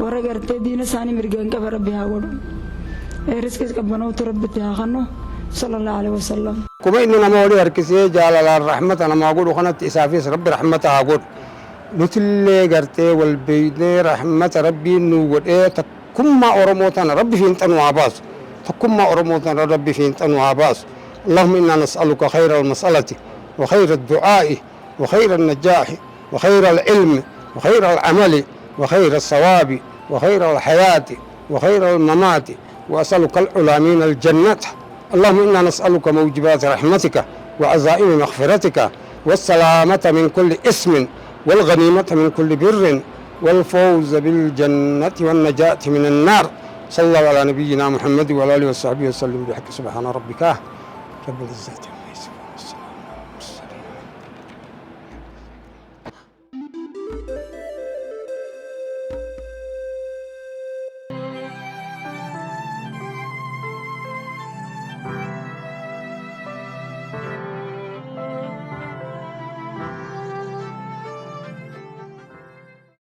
Warra gartee diina isaanii mirgaan qaba rabbi haa godhu. Riskis qabbanootu rabbi itti haa kannu. Sallallahu alaihi wasallam. Kuma inni nama olii harkisee jaalalaan rahmata namaa godhu kanatti isaafis rabbi rahmata haa godhu. Nutillee gartee wal beeynee rahmata rabbiin nu godhee takkummaa Oromoo tana rabbi fiinxanu haa baasu. Takkummaa Oromoo tana rabbi fiinxanu haa baasu. اللهم إنا نسألك خير المسألة وخير الدعاء وخير النجاح وخير العلم وخير العمل وخير الثواب وخير الحياة وخير الممات وأسألك العلا من الجنة. اللهم إنا نسألك موجبات رحمتك وعزائم مغفرتك والسلامة من كل اسم والغنيمة من كل بر والفوز بالجنة والنجاة من النار. صلى الله على نبينا محمد وعلى آله وصحبه وسلم بحق سبحان ربك رب العزة.